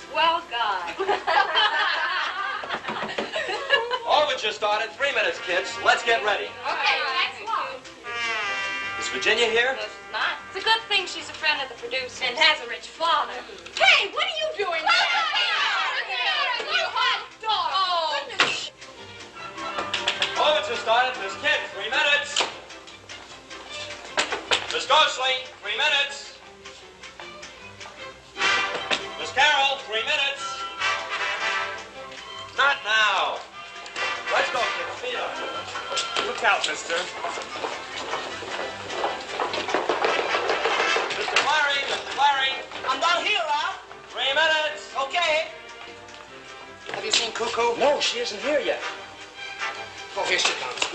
Swell guy. Overture started. 3 minutes, kids. Let's get ready. Okay, next one. Is Virginia here? No, she's not. It's a good thing she's a friend of the producer. And has a rich father. Hey, what are you doing there? You hot dog. Oh. Goodness. Overture started. Miss Kitt, 3 minutes. Miss Ghostly, 3 minutes. Miss Carroll, 3 minutes. Not now. Let's go, kids. Speed up. Look out, mister. Mr. Clary, Mr. Clary. I'm down here, huh? 3 minutes. Okay. Have you seen Cuckoo? No, she isn't here yet. Oh, here she comes.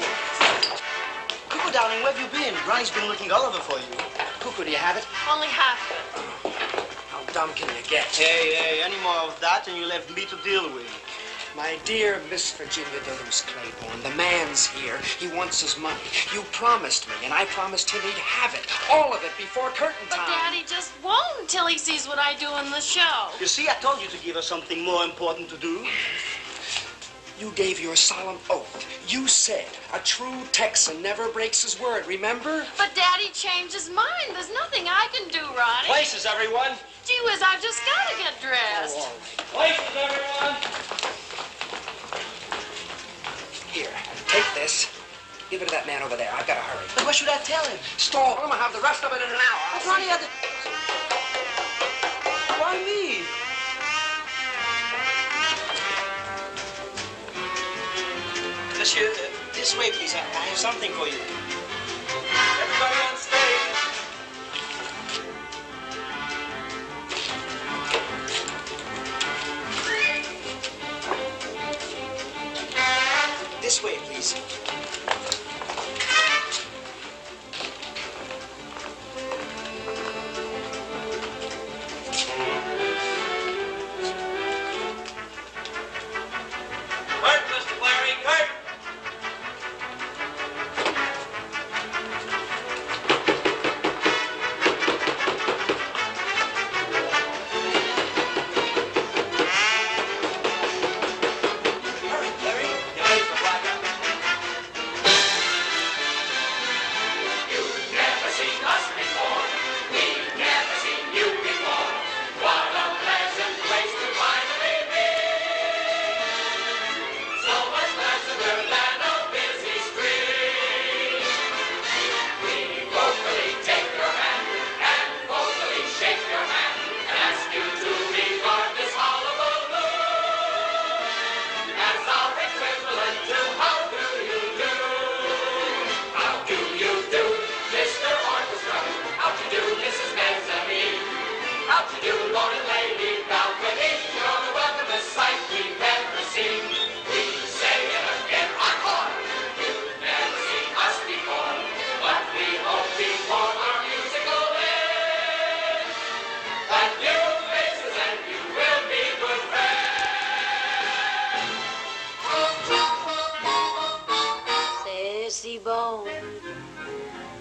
Cuckoo, darling, where have you been? Ronny's been looking all over for you. Cuckoo, do you have it? Only half of it. How dumb can you get? Hey, any more of that and you left me to deal with. My dear Miss Virginia Duluth Claiborne, the man's here. He wants his money. You promised me, and I promised him he'd have it. All of it before curtain But time. Daddy just won't until he sees what I do in the show. You see, I told you to give us something more important to do. You gave your solemn oath. You said a true Texan never breaks his word, remember? But Daddy changed his mind. There's nothing I can do, Ronny. Places, everyone. Gee whiz, I've just got to get dressed. Oh, Places, everyone. here, take this. Give it to that man over there. I've got to hurry. But what should I tell him? Stall. I'm going to have the rest of it in an hour. But Ronny, why me? Monsieur, this way, please. I have something for you. Everybody on stage. This way, please. Kurt, Mr. Clary, Kurt. Hurry, Larry. Get ready for blackout. You've never seen us before. We've never seen you before. What a pleasant place to finally be. So much pleasanter than a busy street. We vocally take your hand and vocally shake your hand and ask you to regard this hollow balloon as our equivalent to how do you do? How do you do, Mr. Orchestra? How do you do, Mrs. Mezzanine? How do you do, Lord and Lady Balcony? You're the welcomest sight we've ever seen. We say it again, encore! You've never seen us before, but we hope before our musical end that new faces and you will be good friends. C'est si bon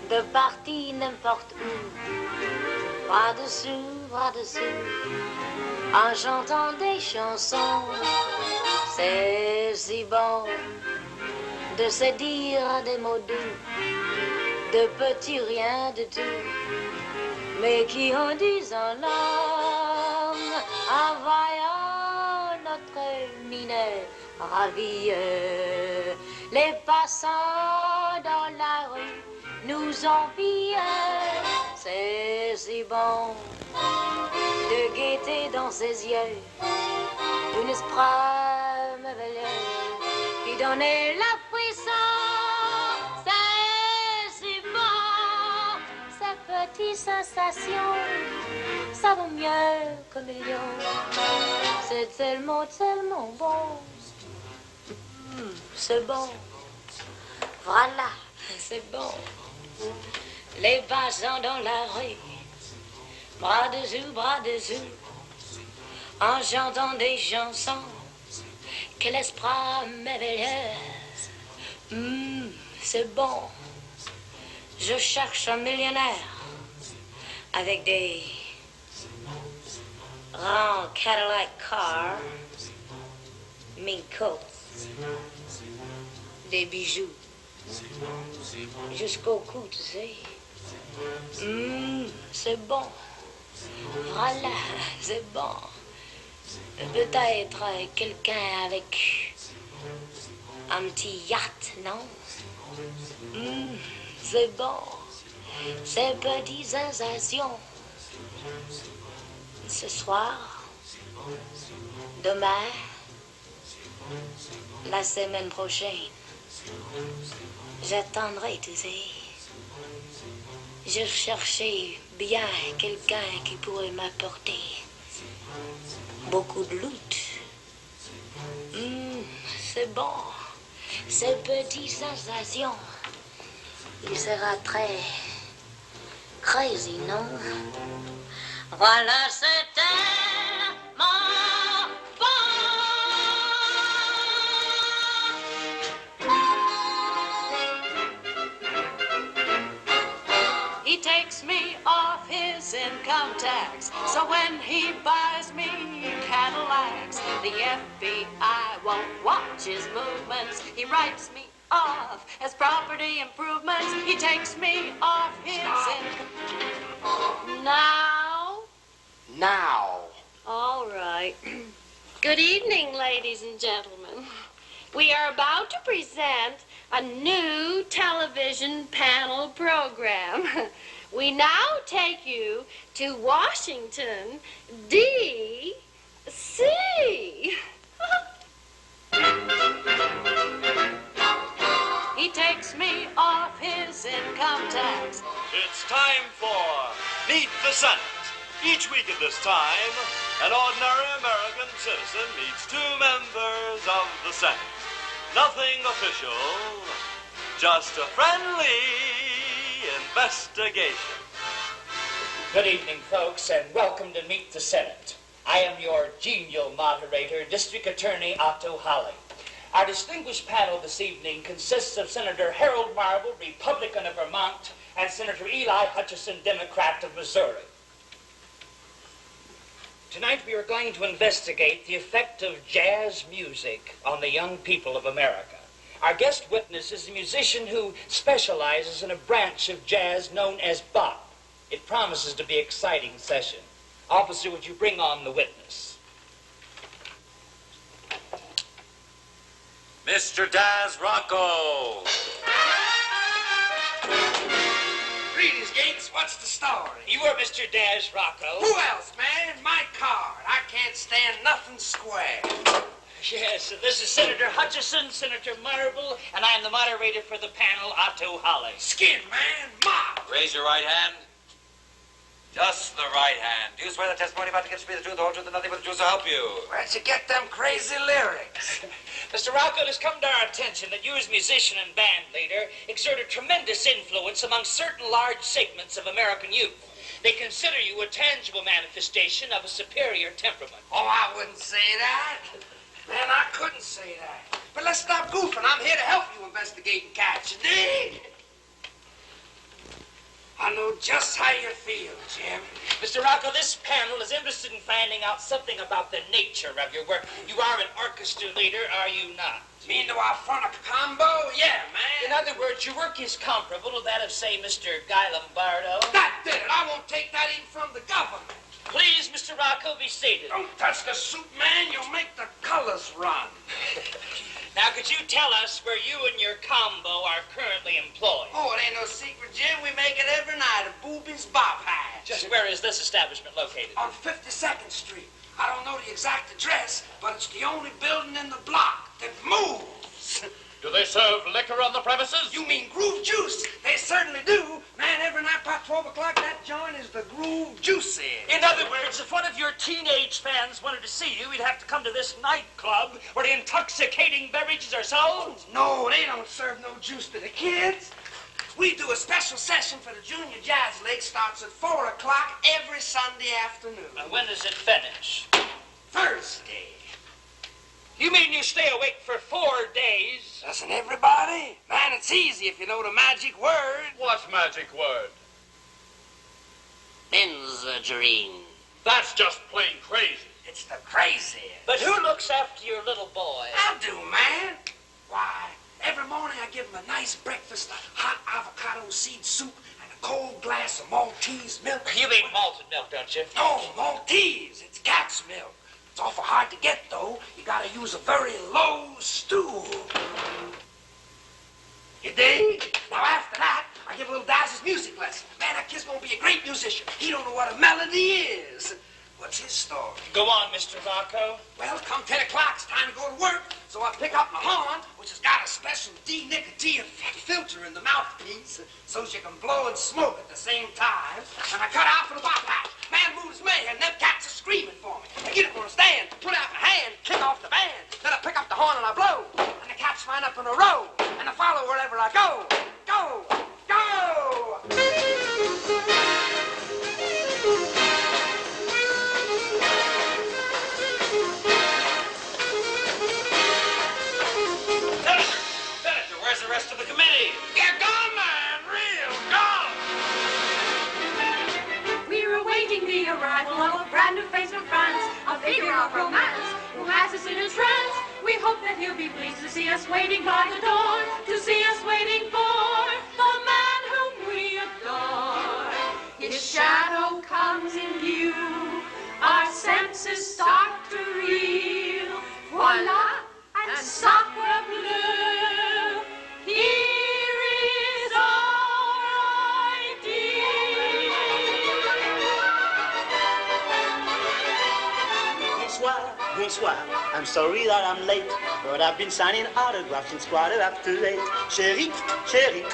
de partir n'importe où, bras dessous, en chantant des chansons. C'est si bon de se dire des mots doux, de petits rien de tout, mais qui en disant l'âme, en voyant notre mine ravie. Les passants dans la rue nous envient, c'est si bon de gaieté dans ses yeux, une esprit merveilleux qui donnait la puissance, c'est si bon, ces petites sensations, ça vaut mieux que millions, c'est tellement, tellement bon. C'est bon, voilà, c'est bon. Les passants dans la rue, bras dessous, en chantant des chansons, quel esprit merveilleux. C'est bon. Je cherche un millionnaire avec des rend Cadillac car, mink coat, des bijoux, jusqu'au cou, tu sais. C'est bon. Voilà, c'est bon. Peut-être quelqu'un avec un petit yacht, non? C'est bon. Ces petites sensations. Ce soir, demain, la semaine prochaine, j'attendrai, tu sais. Je cherchais bien quelqu'un qui pourrait m'apporter beaucoup de loot. C'est bon. Ces petites sensations. Il sera très crazy, non? Voilà, c'est tellement bon. He takes me off his income tax, so when he buys me Cadillacs, the FBI won't watch his movements. He writes me off as property improvements. He takes me off his income. Now. All right. Good evening, ladies and gentlemen. We are about to present a new television panel program. We now take you to Washington, D.C. He takes me off his income tax. It's time for Meet the Senate. Each week at this time, an ordinary American citizen meets two members of the Senate. Nothing official, just a friendly investigation. Good evening, folks, and welcome to Meet the Senate. I am your genial moderator, District Attorney Otto Holly. Our distinguished panel this evening consists of Senator Harold Marble, Republican of Vermont, and Senator Eli Hutchison, Democrat of Missouri. Tonight we are going to investigate the effect of jazz music on the young people of America. Our guest witness is a musician who specializes in a branch of jazz known as bop. It promises to be an exciting session. Officer, would you bring on the witness? Mr. Daz Rocco. Greetings, Gates. What's the story? You are Mr. Daz Rocco. Who else, man? My card. I can't stand nothing square. Yes, this is Senator Hutchison, Senator Marble, and I am the moderator for the panel, Otto Holly. Skin, man. Mob. Raise your right hand. Just the right hand. Do you swear the testimony about to get to be the truth, the whole truth, and nothing but the truth to help you? Where'd you get them crazy lyrics? Mr. Rocco, it has come to our attention that you as musician and band leader exert a tremendous influence among certain large segments of American youth. They consider you a tangible manifestation of a superior temperament. Oh, I wouldn't say that. Man, I couldn't say that. But let's stop goofing. I'm here to help you investigate and catch, you dig? I know just how you feel, Jim. Mr. Rocco, this panel is interested in finding out something about the nature of your work. You are an orchestra leader, are you not? Mean do I front a combo? Yeah, man. In other words, your work is comparable to that of, say, Mr. Guy Lombardo. That did it. I won't take that even from the government. Please, Mr. Rocco, be seated. Don't touch the soup, man. You'll make the colors run. Now, could you tell us where you and your combo are currently employed? Oh, it ain't no secret, Jim. We make it every night at Booby's Bop Hatch. Just where is this establishment located? On 52nd Street. I don't know the exact address, but it's the only building in the block that moves. Do they serve liquor on the premises? You mean groove juice? They certainly do. Man, every night by 12 o'clock, that joint is the groove juice in. In other words, if one of your teenage fans wanted to see you, he'd have to come to this nightclub where intoxicating beverages are sold? No, they don't serve no juice to the kids. We do a special session for the Junior Jazz League. Starts at 4 o'clock every Sunday afternoon. And when does it finish? Thursday. You mean you stay awake for 4 days? Doesn't everybody? Man, it's easy if you know the magic word. What magic word? Benzodrine. That's just plain crazy. It's the crazy. But who looks after your little boy? I do, man. Why, every morning I give him a nice breakfast, a hot avocado seed soup, and a cold glass of Maltese milk. You mean malted milk, don't you? No, Maltese. It's cat's milk. It's awful hard to get, though. You gotta use a very low stool. You dig? Now, after that, I give a little Daz's music lesson. Man, that kid's gonna be a great musician. He don't know what a melody is. What's his story? Go on, Mr. Rocco. Well, come 10 o'clock, it's time to go to work. So I pick up my horn, which has got a special D-nicotine filter in the mouthpiece, so you can blow and smoke at the same time. And I cut out for the bop patch. Man moves me, and them cats are screaming for me. I get up on a stand, put out my hand, kick off the band. Then I pick up the horn and I blow. And the cats line up in a row. And I follow wherever I go. Go! Go! Where's the rest of the committee? Get gone, man! Real gone! We're awaiting the arrival of a brand new face from France, a figure of romance who has us in a trance. We hope that he'll be pleased to see us waiting by the door, to see us waiting for the man whom we adore. His shadow comes in view, our senses start to reel. Voila, and sacre bleu, here is our ideal. Bonsoir, bonsoir. I'm sorry that I'm late, but I've been signing autographs since 8:15. Chérie, chérie,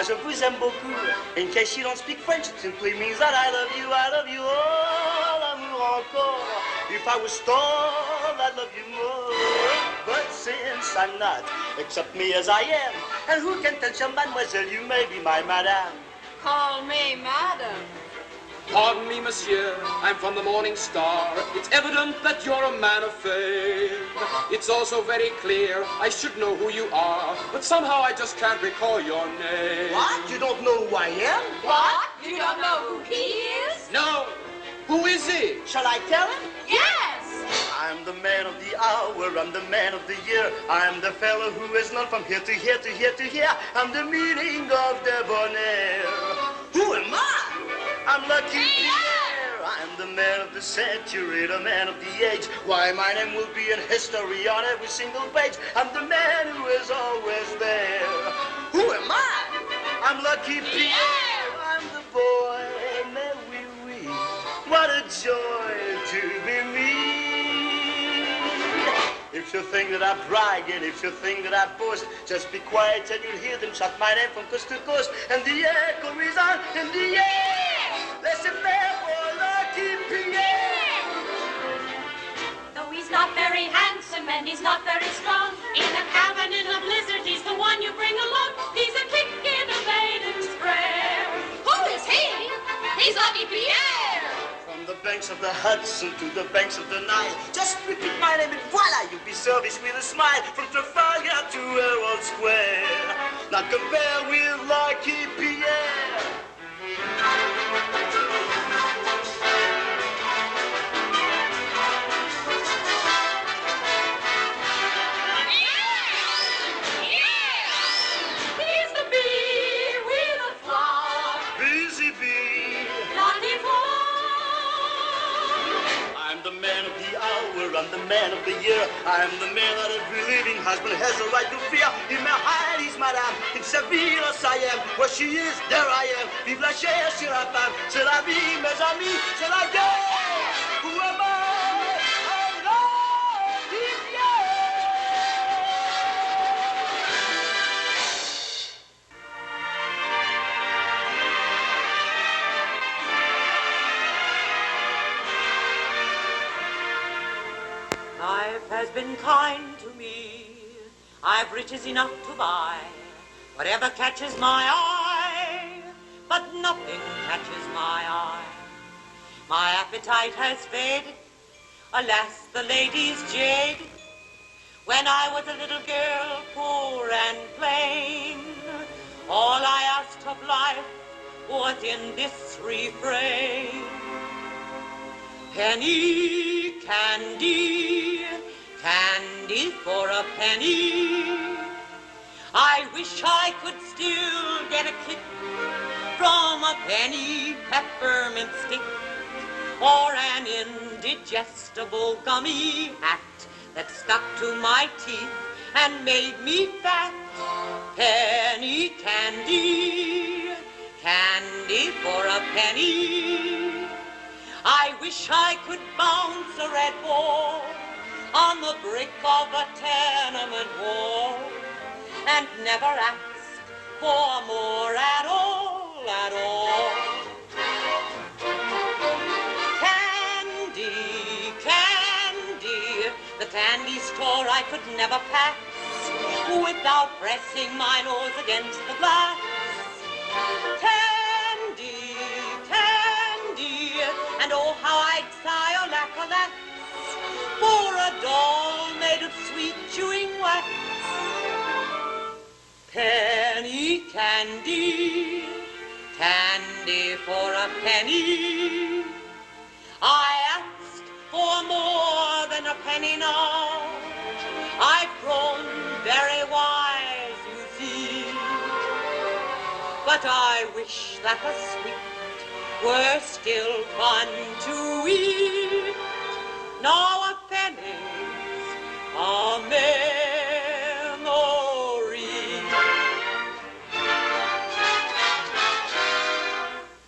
je vous aime beaucoup. In case you don't speak French, it simply means that I love you, oh, l'amour encore. If I was tall, I'd love you more. But since I'm not, accept me as I am. And who can tell you, mademoiselle, you may be my madame. Call me madam. Pardon me, monsieur, I'm from the Morning Star. It's evident that you're a man of fame. It's also very clear I should know who you are, but somehow I just can't recall your name. What? You don't know who I am? What? You don't know who he is? No. Who is he? Shall I tell him? Yes! I'm the man of the hour, I'm the man of the year. I'm the fellow who is known from here to here to here to here. I'm the meaning of debonair. Who am I? I'm Lucky Pierre. I'm the man of the century, the man of the age. Why, my name will be in history on every single page. I'm the man who is always there. Who am I? I'm Lucky Pierre. I'm the boy, mais oui, oui. What a joy to be me. If you think that I brag and if you think that I boast, just be quiet and you'll hear them shout my name from coast to coast. And the echo is on in the air. Laissez faire pour Lucky Pierre. Though he's not very handsome and he's not very strong, in a cabin in a blizzard, he's the one you bring along. He's a kick in a maiden's prayer. Who is he? He's Lucky Pierre. From the banks of the Hudson to the banks of the Nile, just repeat my name and voila, you'll be serviced with a smile. From Trafalgar to Herald Square, not compare with Lucky Pierre. He's the bee with a flower. Busy bee. Lucky flower. I'm the man of the hour, I'm the man of the year. I'm the man that every living husband has a right to fear. In my heart is madame, in Seville I am. Where she is, there I am. Vive la chair, c'est la femme, c'est la vie, mes amis, c'est la guerre. Who am I? I'm Lucky Pierre. Life has been kind to me. I've riches enough to buy whatever catches my eye, but nothing catches my eye. My appetite has faded, alas, the ladies jaded. When I was a little girl, poor and plain, all I asked of life was in this refrain: Penny candy, candy for a penny. I wish I could still get a kick from a penny peppermint stick, or an indigestible gummy hat that stuck to my teeth and made me fat. Penny candy, candy for a penny. I wish I could bounce a red ball on the brick of a tenement wall and never ask for more at all, at all. Candy, candy, the candy store I could never pass without pressing my nose against the glass. Candy, candy, and oh how I'd sigh or laugh or that for a doll made of sweet chewing wax. Penny candy, candy for a penny. I asked for more than a penny now. I've grown very wise, you see. But I wish that a sweet were still fun to eat. Now a penny's a memory.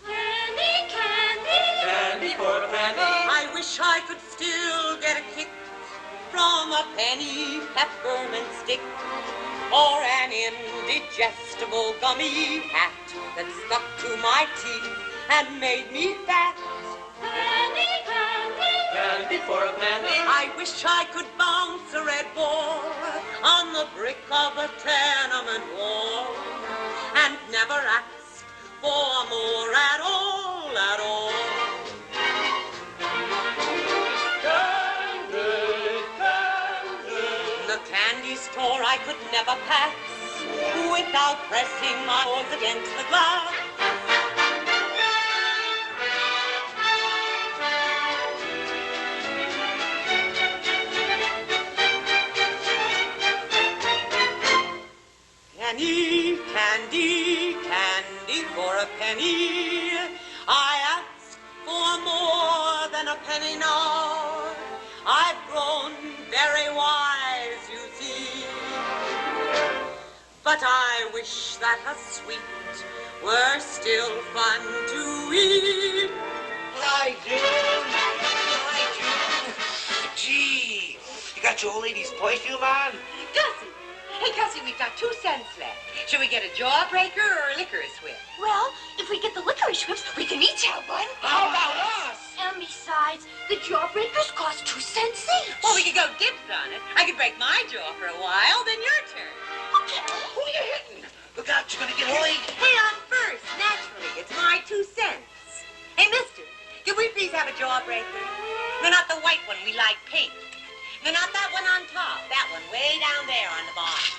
Penny candy, Candy for a penny. I wish I could still get a kick from a penny peppermint stick, or an indigestible gummy hat that stuck to my teeth and made me fat. penny candy, Candy for a penny. I wish I could bounce a red ball on the brick of a tenement wall and never ask for more at all, at all. The candy store I could never pass without pressing my nose against the glass. Penny, candy, candy for a penny. I ask for more than a penny now. I've grown very wise, you see. But I wish that a sweet were still fun to eat. Hi, June. Hi, June. Gee, you got your old lady's perfume on? Gussie. Hey, Gussie, we've got 2 cents left. Should we get a jawbreaker or a licorice whip? Well, if we get the licorice whips, we can each have one. How about us? And besides, the jawbreakers cost 2 cents each. Well, we could go dibs on it. I could break my jaw for a while, then your turn. Okay. Who are you hitting? Look out, you're gonna get late. Hey, I'm first, naturally. It's my 2 cents. Hey, mister, can we please have a jawbreaker? No, not the white one. We like pink. No, not that one on top. That one way down there on the bottom.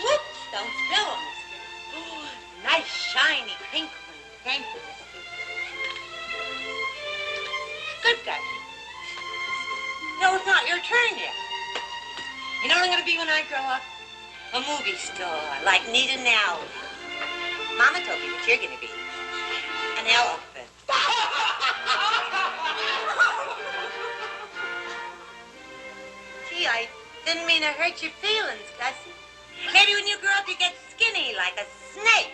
Whoops, don't spill them, mister. Oh, nice, shiny pink one. Thank you, mister. Good, Gussie. No, it's not your turn yet. You know what I'm going to be when I grow up? A movie star, like Nita Now. Mama told me what you're going to be. An elephant. Gee, I didn't mean to hurt your feelings, Gussie. Maybe when you grow up, you get skinny like a snake.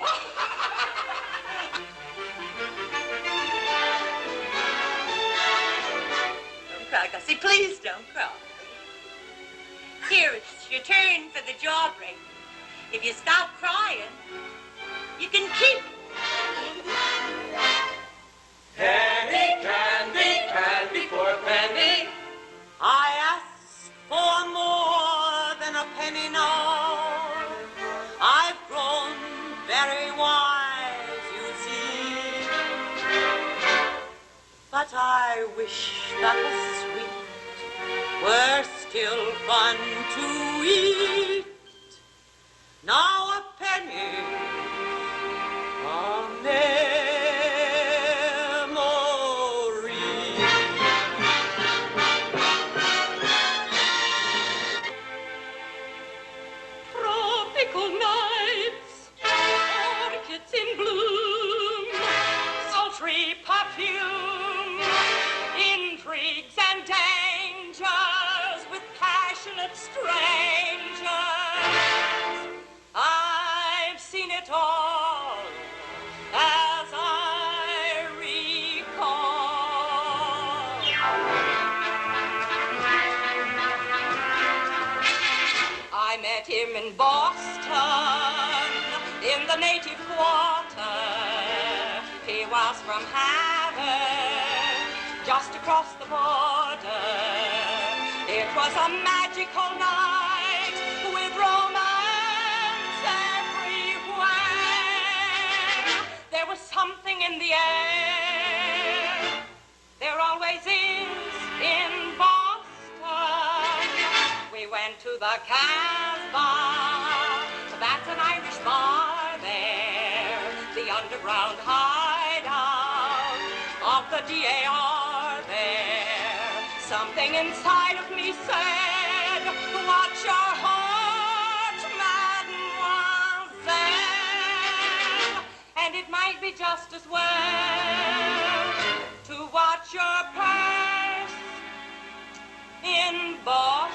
Don't cry, Gussie. Please don't cry. Here, it's your turn for the jawbreaker. If you stop crying, you can keep it. Penny, candy, candy for a penny. I ask for more than a penny now. I've grown very wise, you see. But I wish that a sweet were still fun to eat. Now a penny, a memory. desolate strangers. I've seen it all as I recall. I met him in Boston, in the native quarter. He was from Harvard, just across the border. It was a magical night with romance everywhere. There was something in the air. There always is in Boston. We went to the Casbah. That's an Irish bar there. The underground hideout of the DAR there. Something inside of me said, watch your heart, mademoiselle. And it might be just as well to watch your purse in Boston.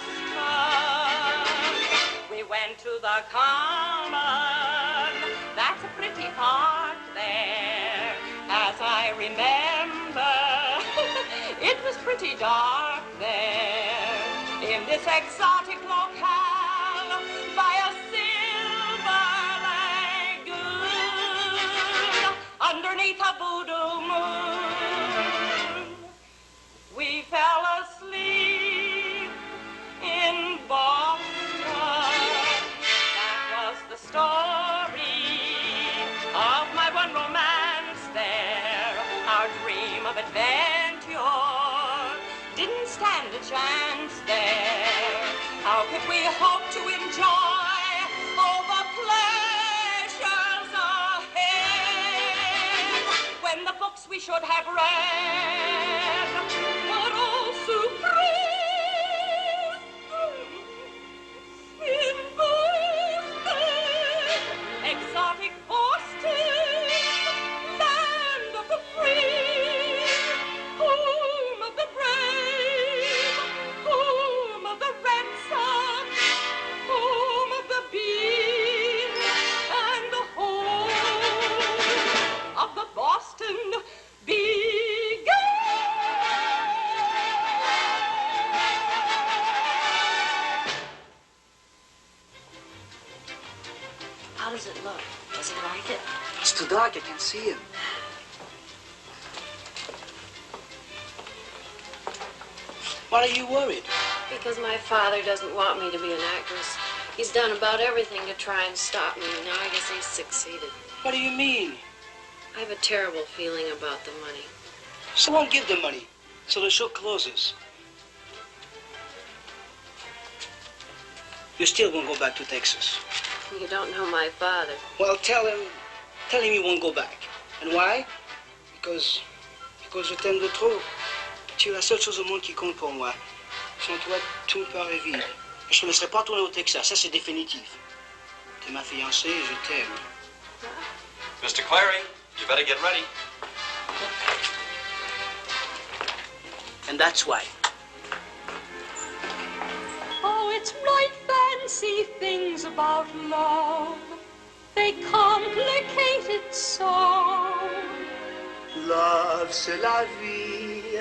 We went to the Common, that's a pretty park there. As I remember, it was pretty dark there. In this exotic locale, by a silver lagoon, underneath a voodoo moon, we fell asleep in Boston. That was the story of my one romance there. Our dream of adventure didn't stand a chance there. How could we hope to enjoy all the pleasures ahead when the books we should have read were all supreme in Boston, exotic Boston, land of the free, home of the brave, home of the Red Sox, home of the Bees, and the home of the Boston Bee Girls. How does it look? Does he like it? It's too dark, I can't see him. Why are you worried? Because my father doesn't want me to be an actress. He's done about everything to try and stop me. Now I guess he's succeeded. What do you mean? I have a terrible feeling about the money. Someone give the money, so the show closes. You still won't go back to Texas. You don't know my father. Well, tell him you won't go back. And why? Because je t'aime de trop. Tu es la seule chose au monde qui compte pour moi. Sans toi, tout me paraît vide. Je ne me laisserai pas tourner au Texas, ça c'est définitif. T'es ma fiancée, je t'aime. Mr. Clary, you better get ready. And that's why. Oh, it's right fancy things about love. They complicate it so. Love, c'est la vie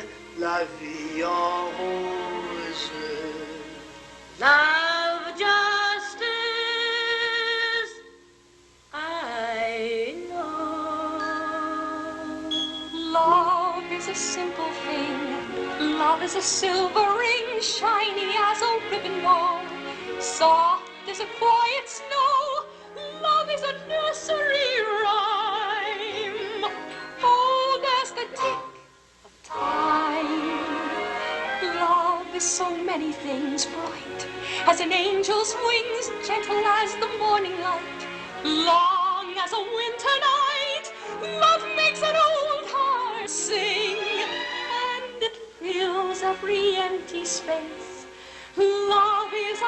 en rose. Love just as I know. Love is a simple thing. Love is a silver ring, shiny as a ribbon bow, soft as a quiet snow. Love is a nursery rhyme. Oh, there's the tick of time. Love is so many things, bright as an angel's wings, gentle as the morning light, long as a winter night. Love makes an old heart sing, and it fills every empty space. Love is a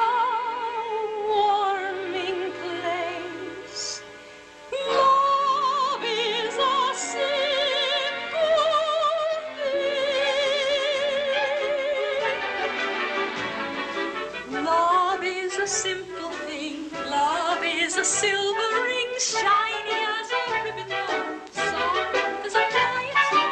warming place. Love is a simple thing. Love a simple thing. Love is a silver ring, shiny as a ribbon bow. Soft as a quiet snow.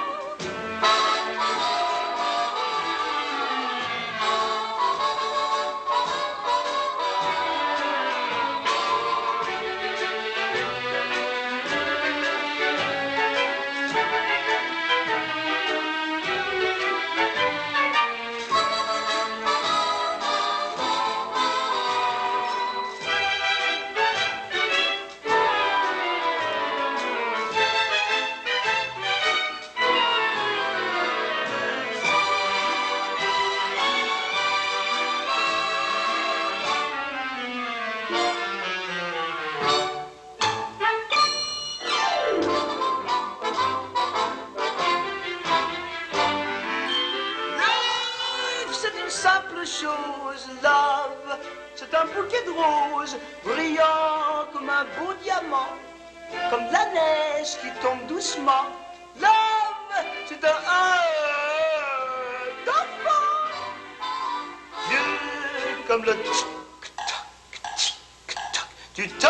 Love, c'est un bouquet de roses, brillant comme un beau diamant, comme de la neige qui tombe doucement. Love, c'est un d'enfant, vieux comme le du temps.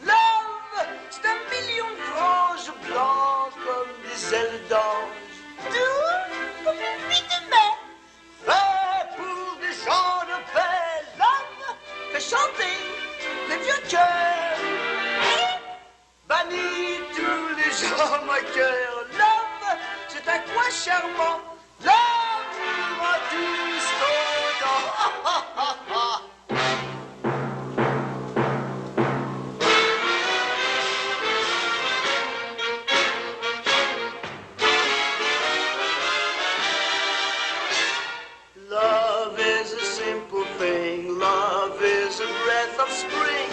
Love, c'est un million de franges blancs comme des ailes d'ange, doux comme une nuit de mai. Fait pour des chants de paix, l'homme fait chanter les vieux cœurs, bannit tous les gens moqueurs. L'homme, c'est un coin charmant, l'homme rend tous contents. Love is a simple thing. Love is a breath of spring.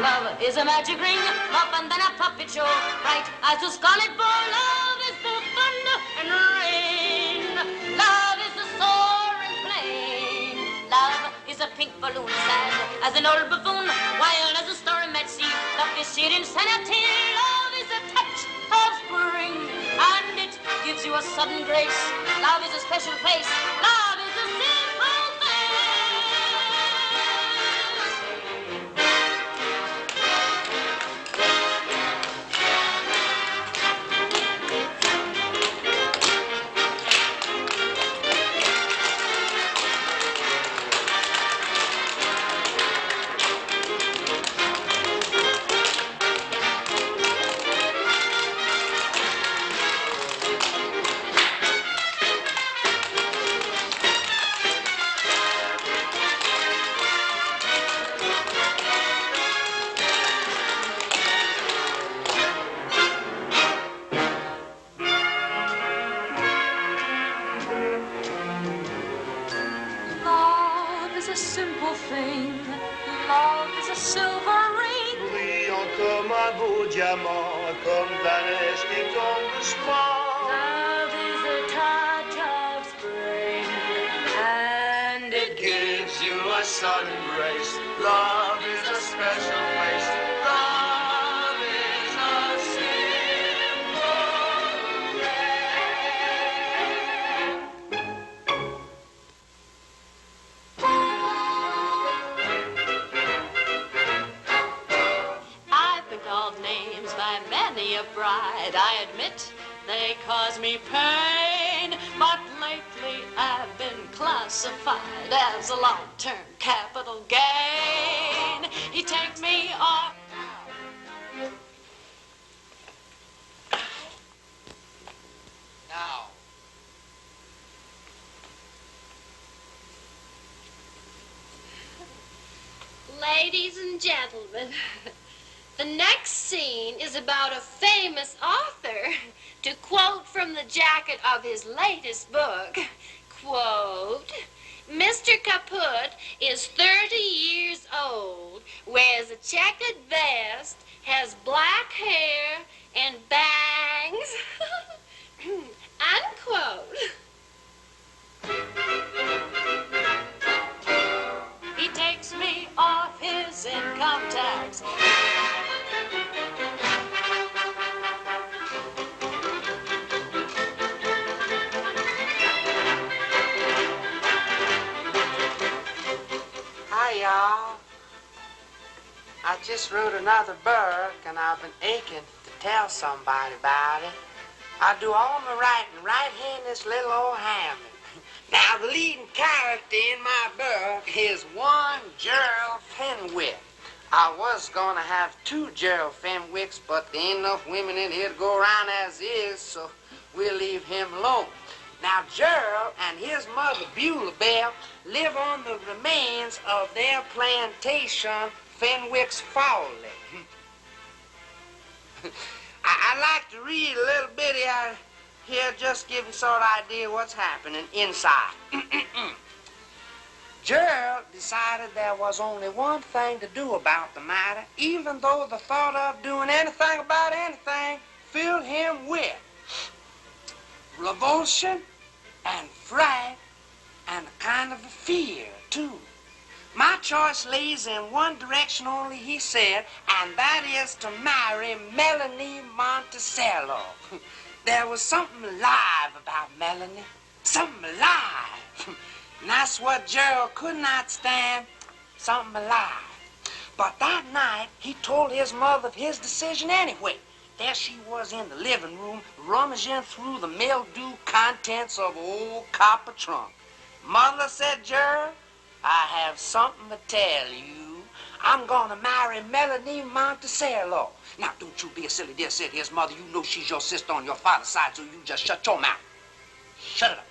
Love is a magic ring, more fun than a puppet show. Bright eyes to scarlet bow. Love is the thunder and rain. Love is the soaring plane. Love is a pink balloon, sad as an old buffoon, wild as a storm at sea. Love is sheer insanity. Love is a touch of spring, and it gives you a sudden grace. Love is a special place. Love is a simple thing. Diamant comme la neige qui tombe doucement. Love is a touch of spring, and it gives you a sudden grace. Love is a special place. Love is a simple I've been called names by many a bride. I admit they cause me pain, but lately I've been classified as a long-term capital gain. He take me off. Now, Ladies and gentlemen, the next scene is about a famous author. To quote from the jacket of his latest book, quote, Mr. Caput is 30 years old, wears a checkered vest, has black hair, and bangs, unquote. He takes me off his income tax. Hi, y'all. I just wrote another book, and I've been aching to tell somebody about it. I do all my writing right here in this little old hamlet. Now, the leading character in my book is one Gerald Fenwick. I was going to have two Gerald Fenwicks, but there ain't enough women in here to go around as is, so we'll leave him alone. Now, Gerald and his mother, Beulah Bell, live on the remains of their plantation, Fenwick's Folly. I'd like to read a little bit here, just giving sort of idea what's happening inside. Gerald decided there was only one thing to do about the matter, even though the thought of doing anything about anything filled him with revulsion and fright and a kind of a fear, too. My choice lays in one direction only, he said, and that is to marry Melanie Monticello. There was something alive about Melanie, something alive. And that's what Gerald could not stand, something alive. But that night, he told his mother of his decision anyway. There she was in the living room, rummaging through the mildew contents of an old copper trunk. Mother, said Gerald, I have something to tell you. I'm gonna marry Melanie Monticello. Now, don't you be a silly dear, said his mother. You know she's your sister on your father's side, so you just shut your mouth. Shut it up.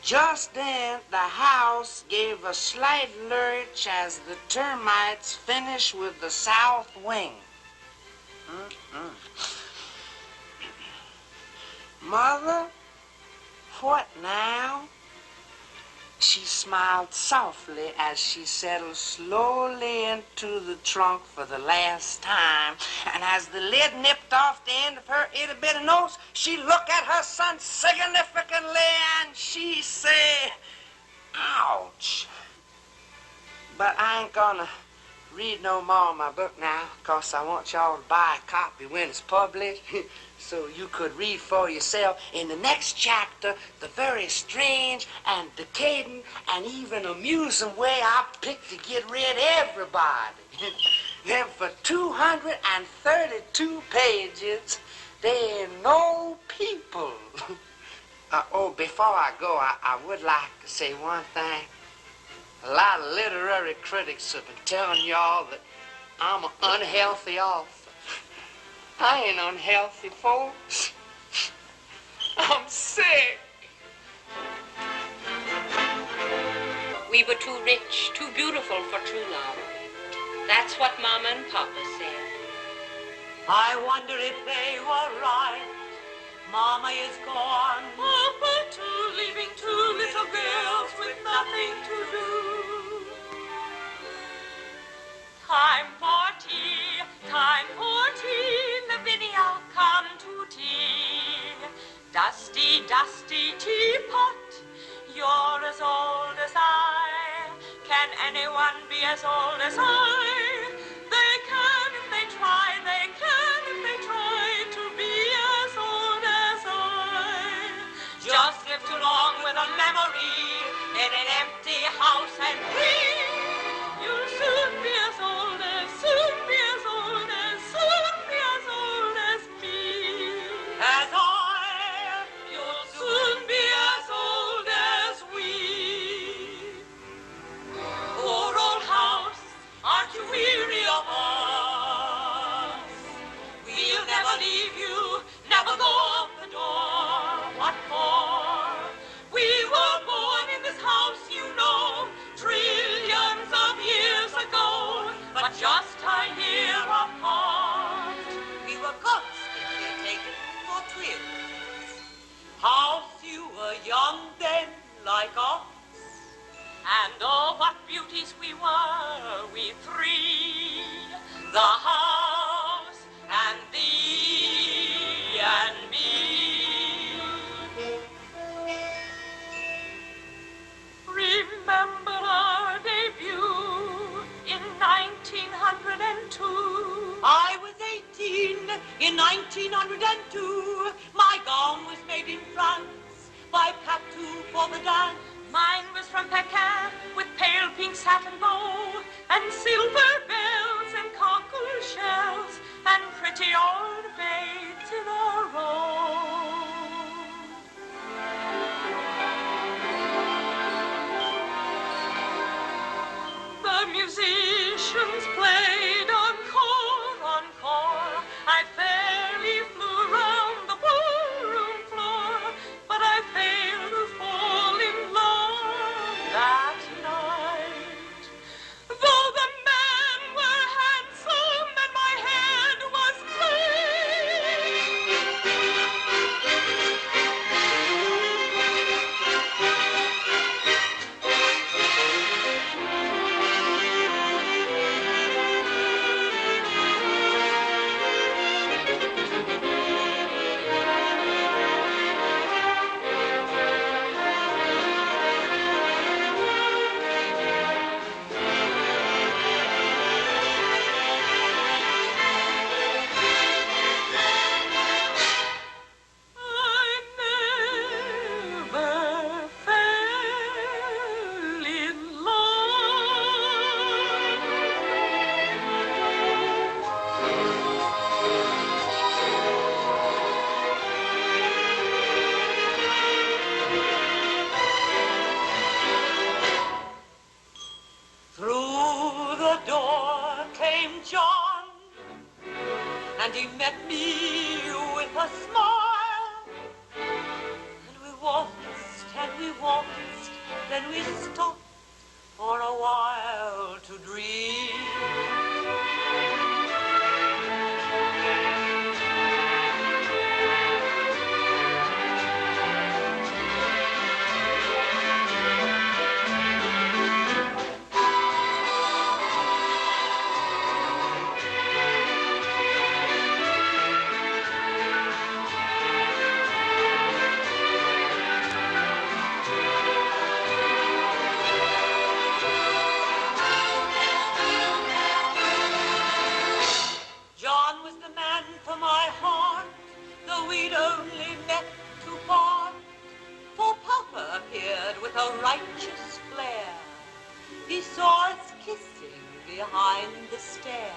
Just then, the house gave a slight lurch as the termites finished with the south wing. Mother, what now? She smiled softly as she settled slowly into the trunk for the last time. And as the lid nipped off the end of her itty-bitty nose, she looked at her son significantly and she said, ouch. But I ain't gonna read no more of my book now, because I want y'all to buy a copy when it's published. So you could read for yourself in the next chapter the very strange and decadent and even amusing way I picked to get rid of everybody. Then for 232 pages, there ain't no people. Before I go, I would like to say one thing. A lot of literary critics have been telling y'all that I'm an unhealthy author. I ain't unhealthy, folks. I'm sick. We were too rich, too beautiful for true love. That's what Mama and Papa said. I wonder if they were right. Mama is gone. Papa too, leaving two little girls with nothing to do. Time for tea, time for tea. Lavinia, come to tea. Dusty, dusty teapot, you're as old as I. Can anyone be as old as I? They can if they try, they can if they try to be as old as I. Just live too long with a memory in an empty house and free. You'll soon be as old as, soon be as old as, soon be as old as me. As I, you'll soon be as old as we. Poor old house, aren't you weary? House, you were young then, like us. And oh, what beauties we were, we three. The house and thee and me. Remember our debut in 1902. I was 18 in 1902. My gown was made in France by Patou for the dance. Mine was from Texan with pale pink satin bow and silver bells and cockle shells and pretty old maids in a row. The musicians played encore. I fairly flew around the ballroom floor, but I failed to fall in love that night. Though the men were handsome and my head was and he met me with a smile. And we waltzed, then we stopped for a while to dream. With a righteous flare, he saw us kissing behind the stair,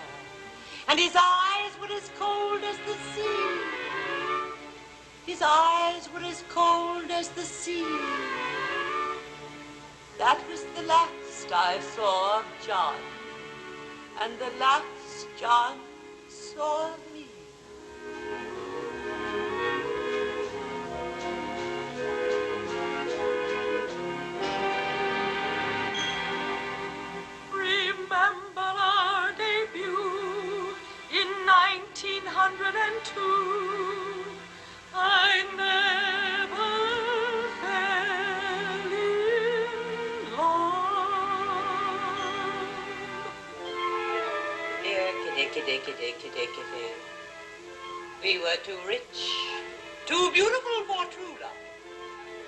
and his eyes were as cold as the sea. His eyes were as cold as the sea. That was the last I saw of John, and the last John saw of me. Remember our debut in 1902. I never fell in love. Dear Kitty. We were too rich, too beautiful for true love.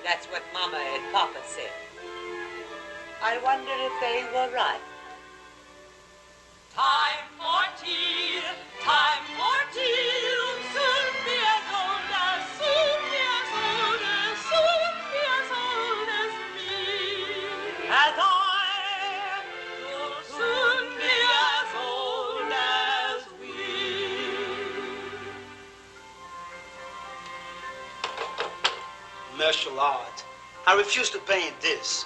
That's what Mama and Papa said. I wonder if they were right. Time for tea, soon be as old as, soon be as old as, soon be as old as me. As I will soon be as old as we. Martial art. I refuse to paint this.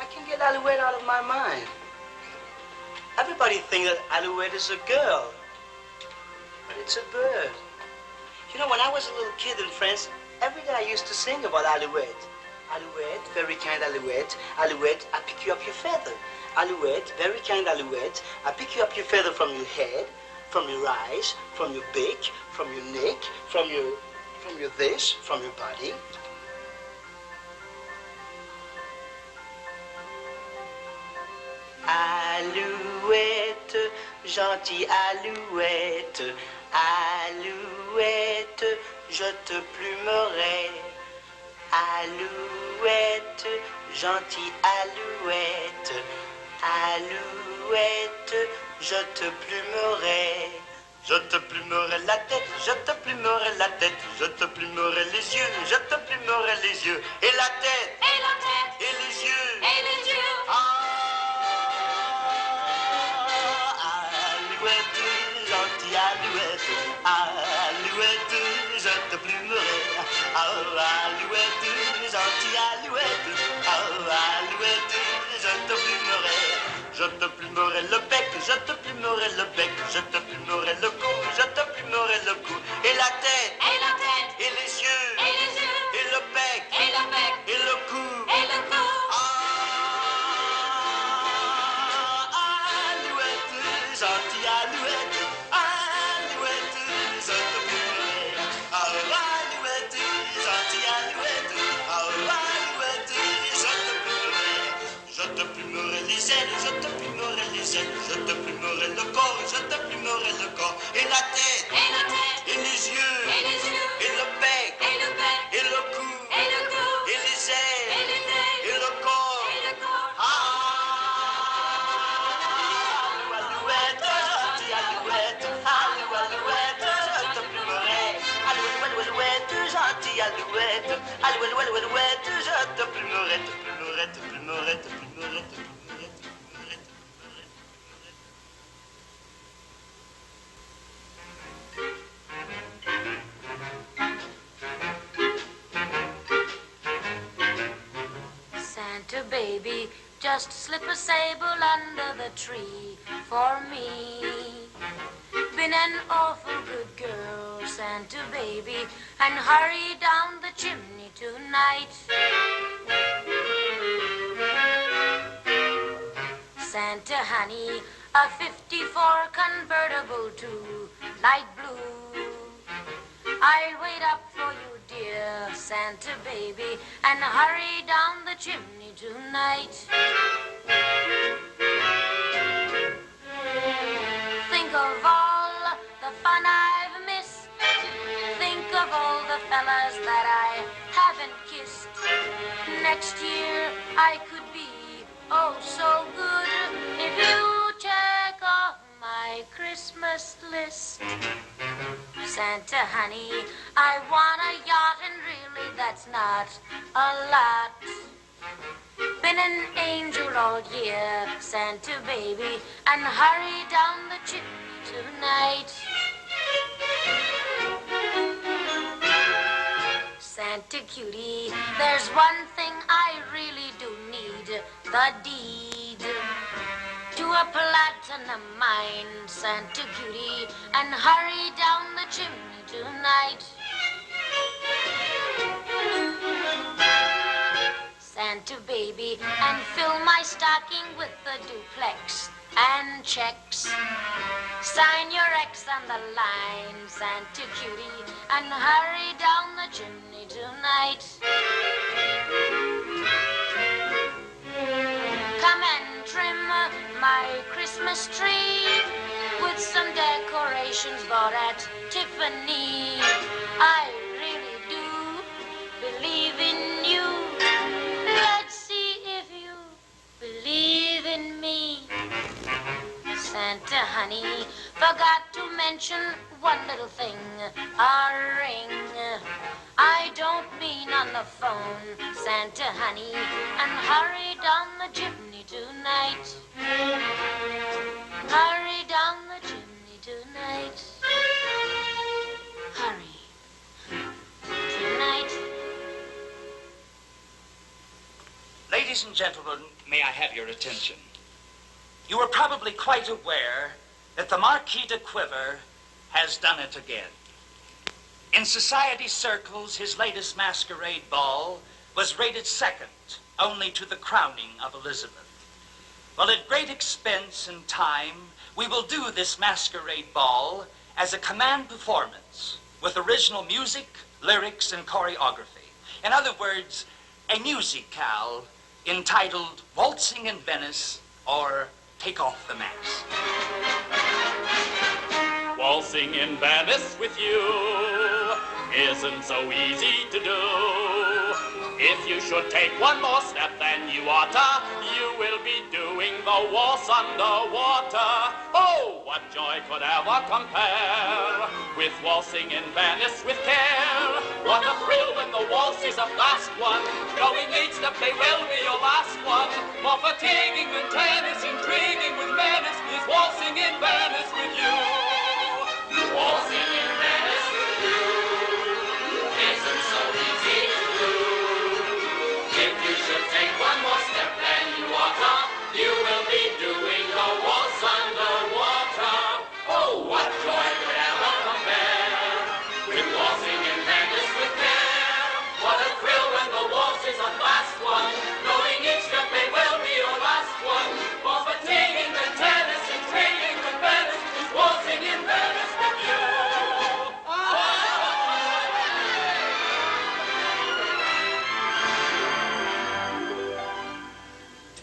I can't get Alouette out of my mind. Everybody thinks that Alouette is a girl, but it's a bird. You know, when I was a little kid in France, every day I used to sing about Alouette. Alouette, very kind Alouette. Alouette, I pick you up your feather. Alouette, very kind Alouette. I pick you up your feather from your head, from your eyes, from your beak, from your neck, from your from your this, from your body. Alouette, gentille alouette, alouette, je te plumerai. Alouette, gentille alouette, alouette, je te plumerai. Je te plumerai la tête, je te plumerai la tête, je te plumerai les yeux, je te plumerai les yeux, et la tête, Et la tête, et les yeux, et les yeux. Alouette, gentille alouette, alouette, je te plumerai. Alouette, gentille alouette, alouette, je te plumerai. Je te plumerai le bec, je te plumerai le bec, je te plumerai le cou, je te plumerai le cou. Et la tête, Et la tête, et les yeux, et les yeux. et le bec, Et le bec, et le cou. et le cou. Alouette, gentille alouette, alouette, je te plumerai. Alouette, gentille alouette, alouette, je te plumerai. Je te plumerai les ailes, je te plumerai les ailes, je te plumerai le corps, je te plumerai le corps. Et la tête, Et la tête, et les yeux, et les yeux. et le bec, Et le bec, et le cou, et le cou. et les ailes, Et les ailes, et le corps. et le corps. Alouette, gentille alouette, alouette, je te plumerai. Alouette, gentille alouette, alouette, je te plumerai, te plumerai, te plumerai, te plumerai, te plumerai, te plumerai, te plumerai. Santa baby, just slip a sable under the tree for me. Been an awful good girl, Santa baby, and hurry down the chimney tonight. Santa honey, a 54 convertible to light blue. I'll wait up for you, dear Santa baby, and hurry down the chimney tonight. Think of all the fun I've missed. Think of all the fellas that I haven't kissed. Next year I could be oh so good if you check off my Christmas list. Santa honey, I want a yacht, and really that's not a lot. Been an angel all year, Santa baby, and hurry down the chimney tonight. Santa cutie, there's one thing I really do need, the deed to a platinum mine, Santa cutie, and hurry down the chimney tonight. Santa baby, and fill my stocking with the duplex and checks. Sign your X on the line, Santa cutie, and hurry down the chimney tonight. Come and trim my Christmas tree with some decorations bought at Tiffany. I really do believe in you. Let's see if you believe in me. Santa honey, forgot to mention one little thing, a ring. I don't mean on the phone, Santa honey, and hurry down the chimney tonight. Hurry down the chimney tonight. Hurry. Tonight. Ladies and gentlemen, may I have your attention? You are probably quite aware that the Marquis de Quiver has done it again. In society circles, his latest masquerade ball was rated second only to the crowning of Elizabeth. Well, at great expense and time, we will do this masquerade ball as a command performance with original music, lyrics, and choreography. In other words, a musicale entitled Waltzing in Venice or Take Off the Mask. Waltzing in Venice with you isn't so easy to do. If you should take one more step, then you oughta, you will be doing the waltz underwater. Oh, what joy could ever compare with waltzing in Venice with care? What a thrill when the waltz is a fast one, going each step they will be your last one. More fatiguing than tennis, intriguing with Venice is waltzing in Venice with you. Waltzing in Venice with you isn't so easy to do. If you should take one more step, then you oughta, you will be doing the waltz underwater. Oh, what joy could ever compare with waltzing in Venice with care? What a thrill when the waltz is a fast one, knowing each step may well be your last one. More fatiguing than tennis, intriguing with Venice is waltzing in Venice with you.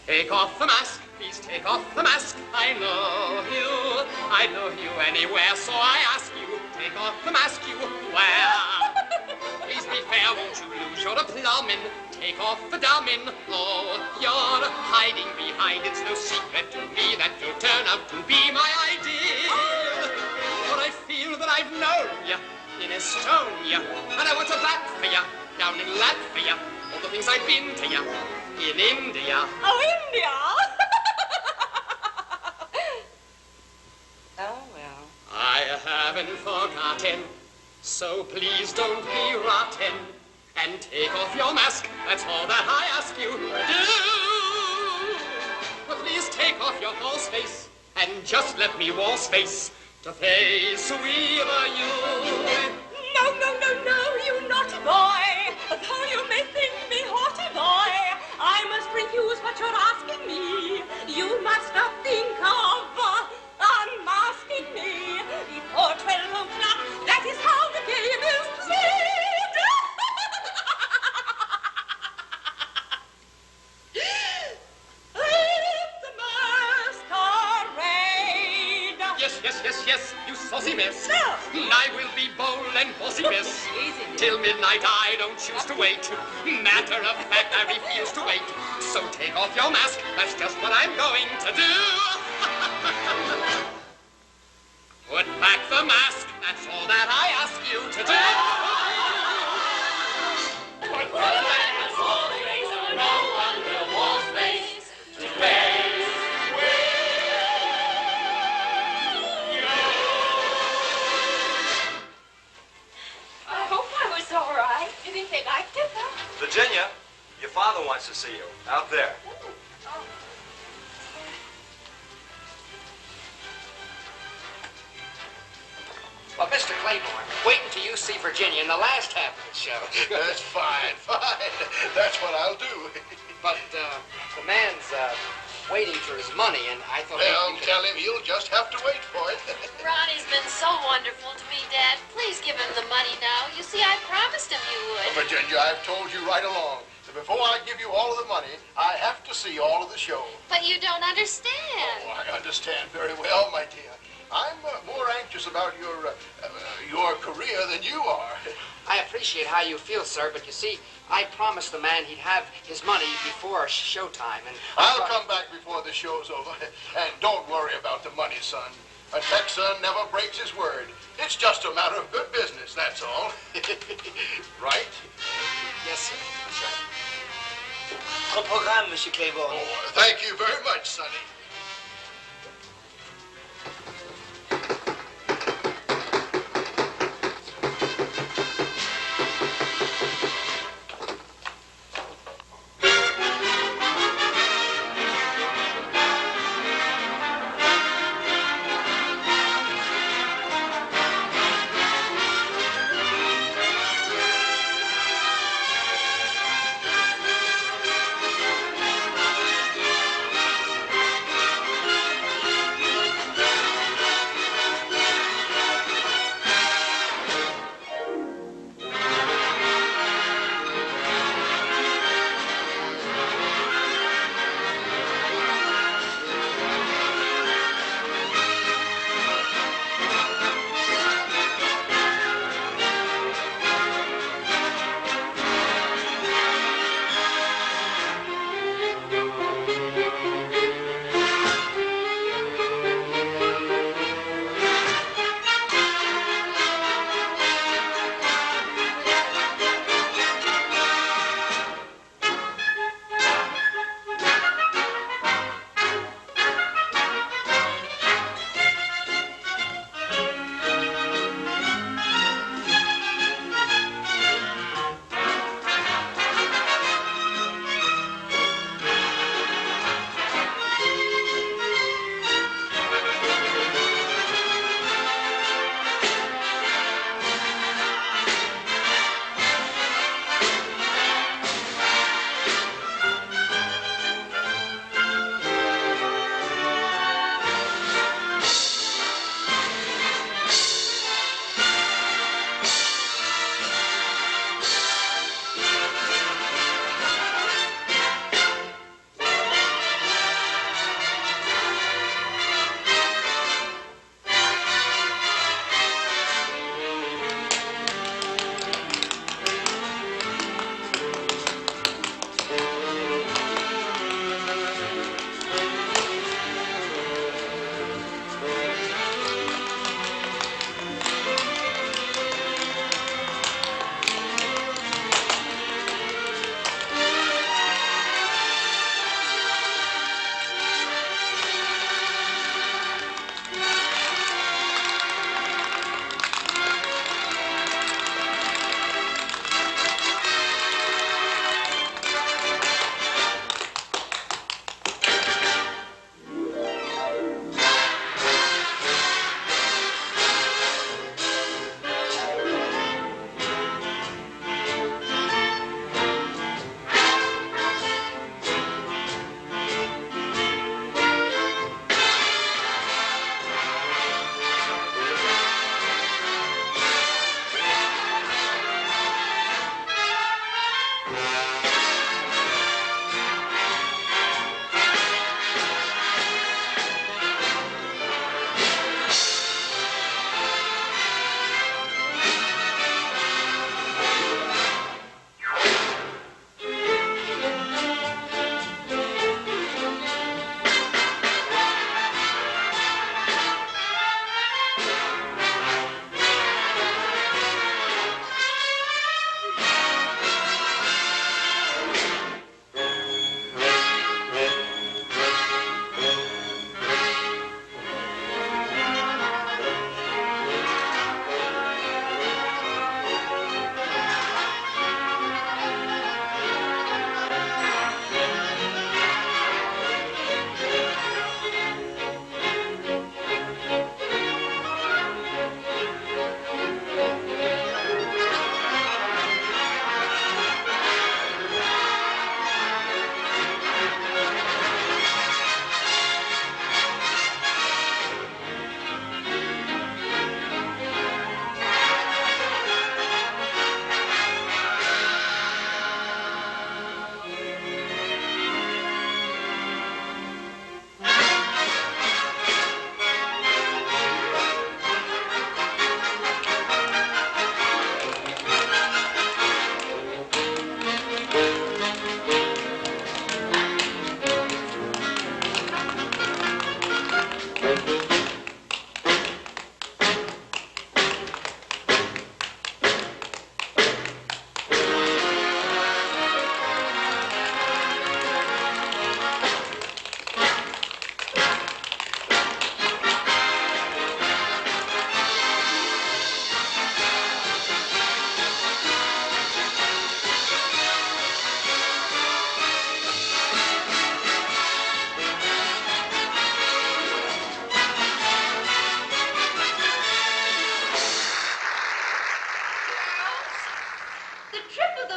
Take off the mask, please take off the mask. I know you anywhere, so I ask you, take off the mask you wear. Please be fair, won't you lose your aplomb? Take off the dummin', oh, you're hiding behind. It's no secret to me that you'll turn out to be my ideal. For I feel that I've known you in Estonia, and I want to bat for you down in Latvia. All the things I've been to you in India. Oh, India! Oh, well. I haven't forgotten, so please don't be rotten. And take off your mask, that's all that I ask you do. But please take off your false face, and just let me waltz face to face with you. No, no, no, no, you naughty boy. Though you may think me haughty boy, I must refuse what you're asking me. You must not think of unmasking me before 12 o'clock. That is how the game is played. The masquerade. Yes, you saucy miss. No. I will be bold and bossy miss. Till midnight I don't choose to wait. Matter of fact, I refuse to wait. So take off your mask, that's just what I'm going to do. Put back the mask, that's all that I ask you to do. Put back the false face, so no one will waltz face to face with you. I hope I was all right. You think they liked it, huh? Virginia, your father wants to see you. Out there. Well, Mr. Claiborne, wait until you see Virginia in the last half of the show. That's fine. That's what I'll do. But the man's waiting for his money, and I thought... Well, tell him he'll just have to wait for it. Ronnie's been so wonderful to me, Dad. Please give him the money now. You see, I promised him you would. Virginia, I've told you right along that before I give you all of the money, I have to see all of the show. But you don't understand. Oh, I understand very well, my dear. I'm more anxious about your career than you are. I appreciate how you feel, sir, but you see, I promised the man he'd have his money before showtime, and... I'll come back before the show's over. And don't worry about the money, son. A Texan never breaks his word. It's just a matter of good business, that's all. Right? Yes, sir. That's right. Votre programme, Monsieur Claiborne. Oh, thank you very much, Sonny.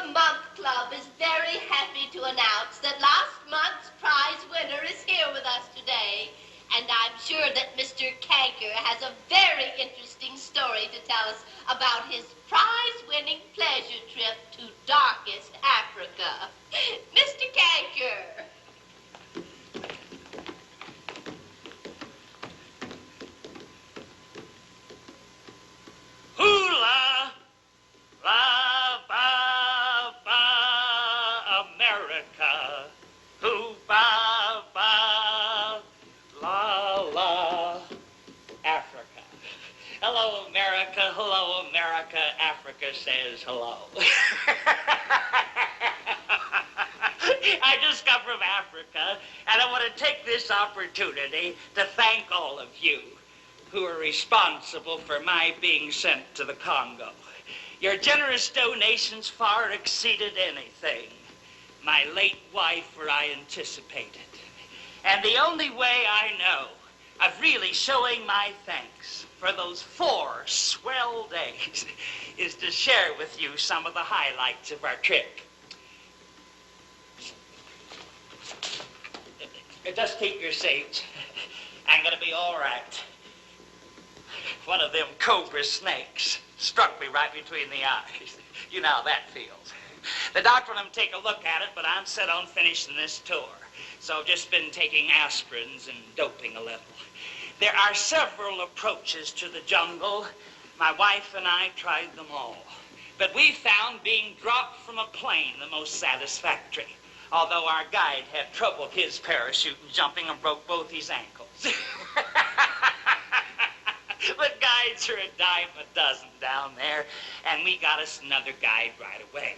the Month Club is very happy to announce that last month's prize winner is here with us today. And I'm sure that Mr. Kanker has a very interesting story to tell us about his prize-winning pleasure trip to darkest Africa. Mr. Kanker. Hula, la, ba, ba, America. Hoo, ba, ba, la, la, Africa. Hello, America. Hello, America. Africa says hello. I just got from Africa, and I want to take this opportunity to thank all of you who are responsible for my being sent to the Congo. Your generous donations far exceeded anything my late wife or I anticipated. And the only way I know of really showing my thanks for those 4 swell days is to share with you some of the highlights of our trip. Just keep your seats. I'm gonna be all right. One of them cobra snakes struck me right between the eyes. You know how that feels. The doctor let him take a look at it, but I'm set on finishing this tour. So I've just been taking aspirins and doping a little. There are several approaches to the jungle. My wife and I tried them all. But we found being dropped from a plane the most satisfactory. Although our guide had trouble with his parachute and jumping and broke both his ankles. But guides are a dime a dozen down there, and we got us another guide right away.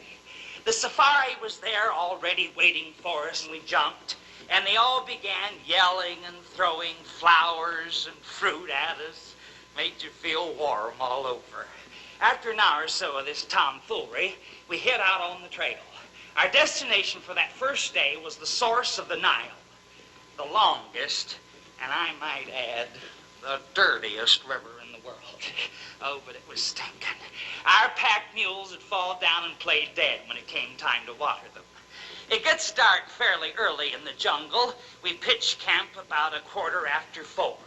The safari was there already waiting for us, and we jumped, and they all began yelling and throwing flowers and fruit at us. Made you feel warm all over. After an hour or so of this tomfoolery, we hit out on the trail. Our destination for that first day was the source of the Nile, the longest, and I might add, the dirtiest river in the world. Oh, but it was stinking. Our pack mules would fall down and play dead when it came time to water them. It gets dark fairly early in the jungle. We pitched camp about 4:15.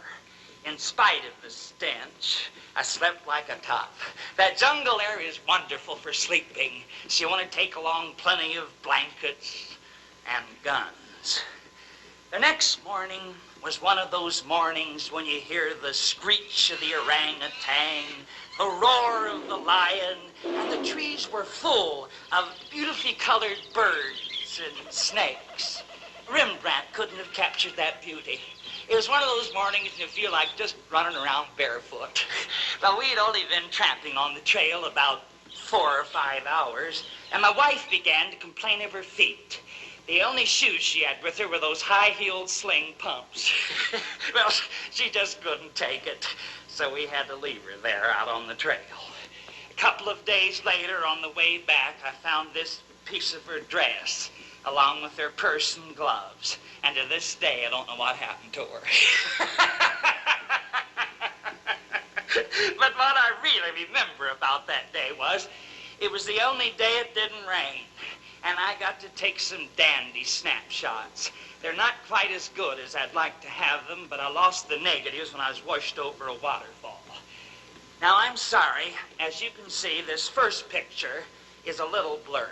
In spite of the stench, I slept like a top. That jungle area is wonderful for sleeping, so you want to take along plenty of blankets and guns. The next morning was one of those mornings when you hear the screech of the orangutan, the roar of the lion, and the trees were full of beautifully colored birds and snakes. Rembrandt couldn't have captured that beauty. It was one of those mornings you feel like just running around barefoot. Well, we'd only been tramping on the trail about 4 or 5 hours, and my wife began to complain of her feet. The only shoes she had with her were those high-heeled sling pumps. Well, she just couldn't take it, so we had to leave her there out on the trail. A couple of days later, on the way back, I found this piece of her dress, along with her purse and gloves. And to this day, I don't know what happened to her. But what I really remember about that day was, it was the only day it didn't rain. And I got to take some dandy snapshots. They're not quite as good as I'd like to have them, but I lost the negatives when I was washed over a waterfall. Now, I'm sorry. As you can see, this first picture is a little blurred.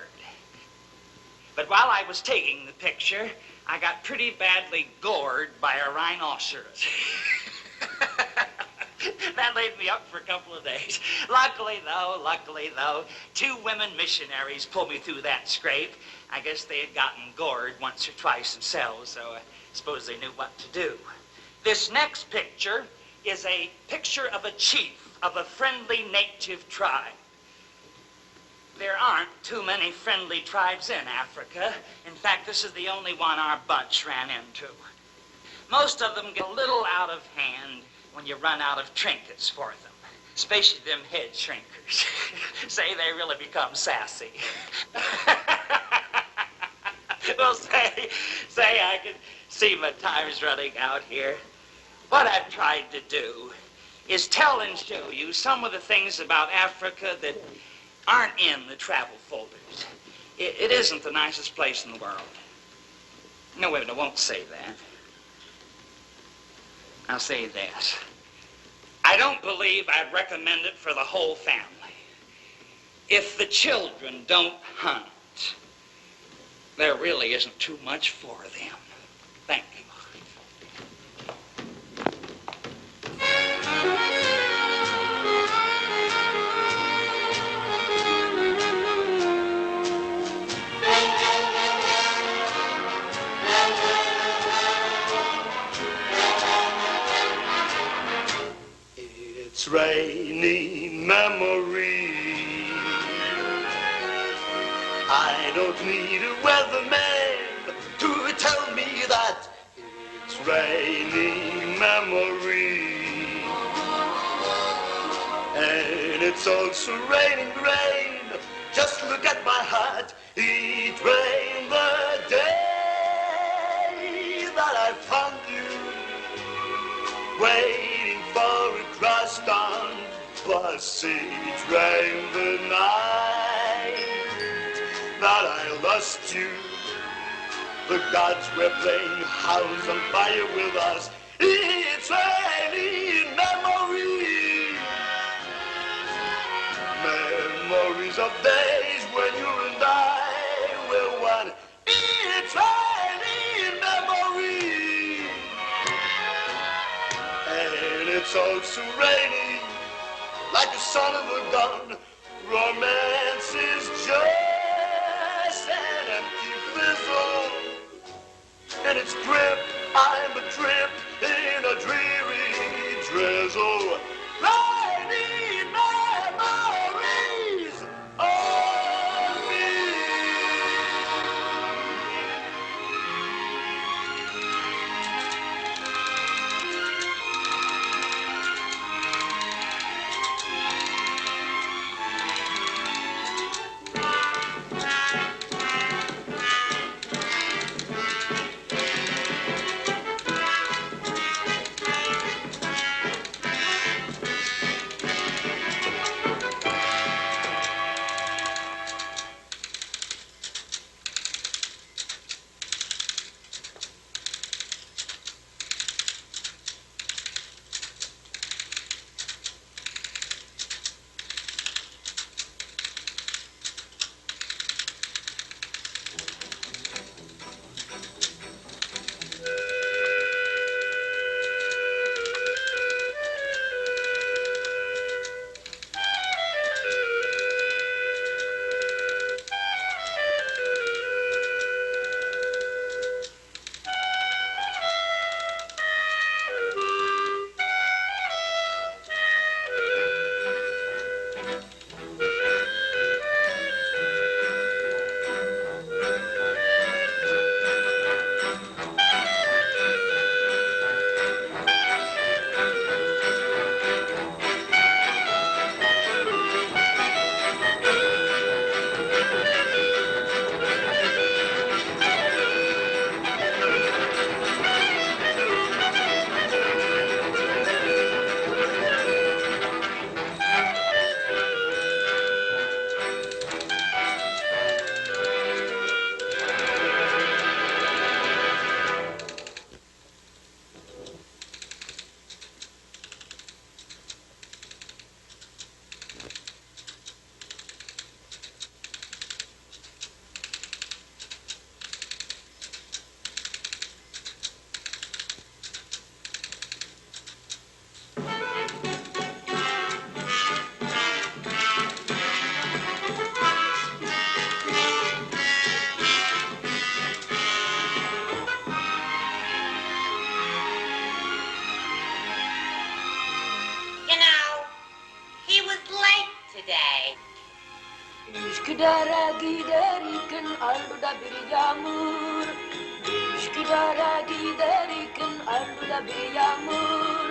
But while I was taking the picture, I got pretty badly gored by a rhinoceros. That laid me up for a couple of days. Luckily, though, 2 women missionaries pulled me through that scrape. I guess they had gotten gored once or twice themselves, so I suppose they knew what to do. This next picture is a picture of a chief of a friendly native tribe. There aren't too many friendly tribes in Africa. In fact, this is the only one our bunch ran into. Most of them get a little out of hand when you run out of trinkets for them, especially them head shrinkers. Say they really become sassy. Well, say I can see my time's running out here. What I've tried to do is tell and show you some of the things about Africa that aren't in the travel folders. It isn't the nicest place in the world. No, wait, I won't say that. I'll say this. I don't believe I'd recommend it for the whole family. If the children don't hunt, there really isn't too much for them. Thank you. It's rainy memory. I don't need a weatherman to tell me that it's raining memory. And it's also raining rain. Just look at my heart. It rained the day that I found you, waiting for a crossed-on bus. It rained the night that I lost you. The gods were playing house on fire with us. It's raining memories. Memories of days when you and I were one. It's raining memories. And it's also raining like the son of a gun. Romance is just an empty fizzle. And its grip, I'm adrift in a dreary drizzle. Raining memories on me. Daragi darikan alda bir yağmur. Daragi darikan alda bir yağmur.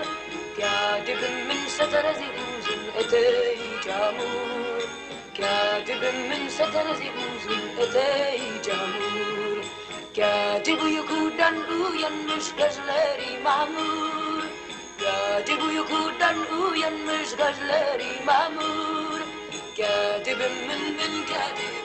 Katibim min satarazi buzun etey camur. Katibim min satarazi buzun etey camur. Katib uykudan uyanmış gözleri mamur. Katib uykudan uyanmış gözleri mamur. Katibim min katibim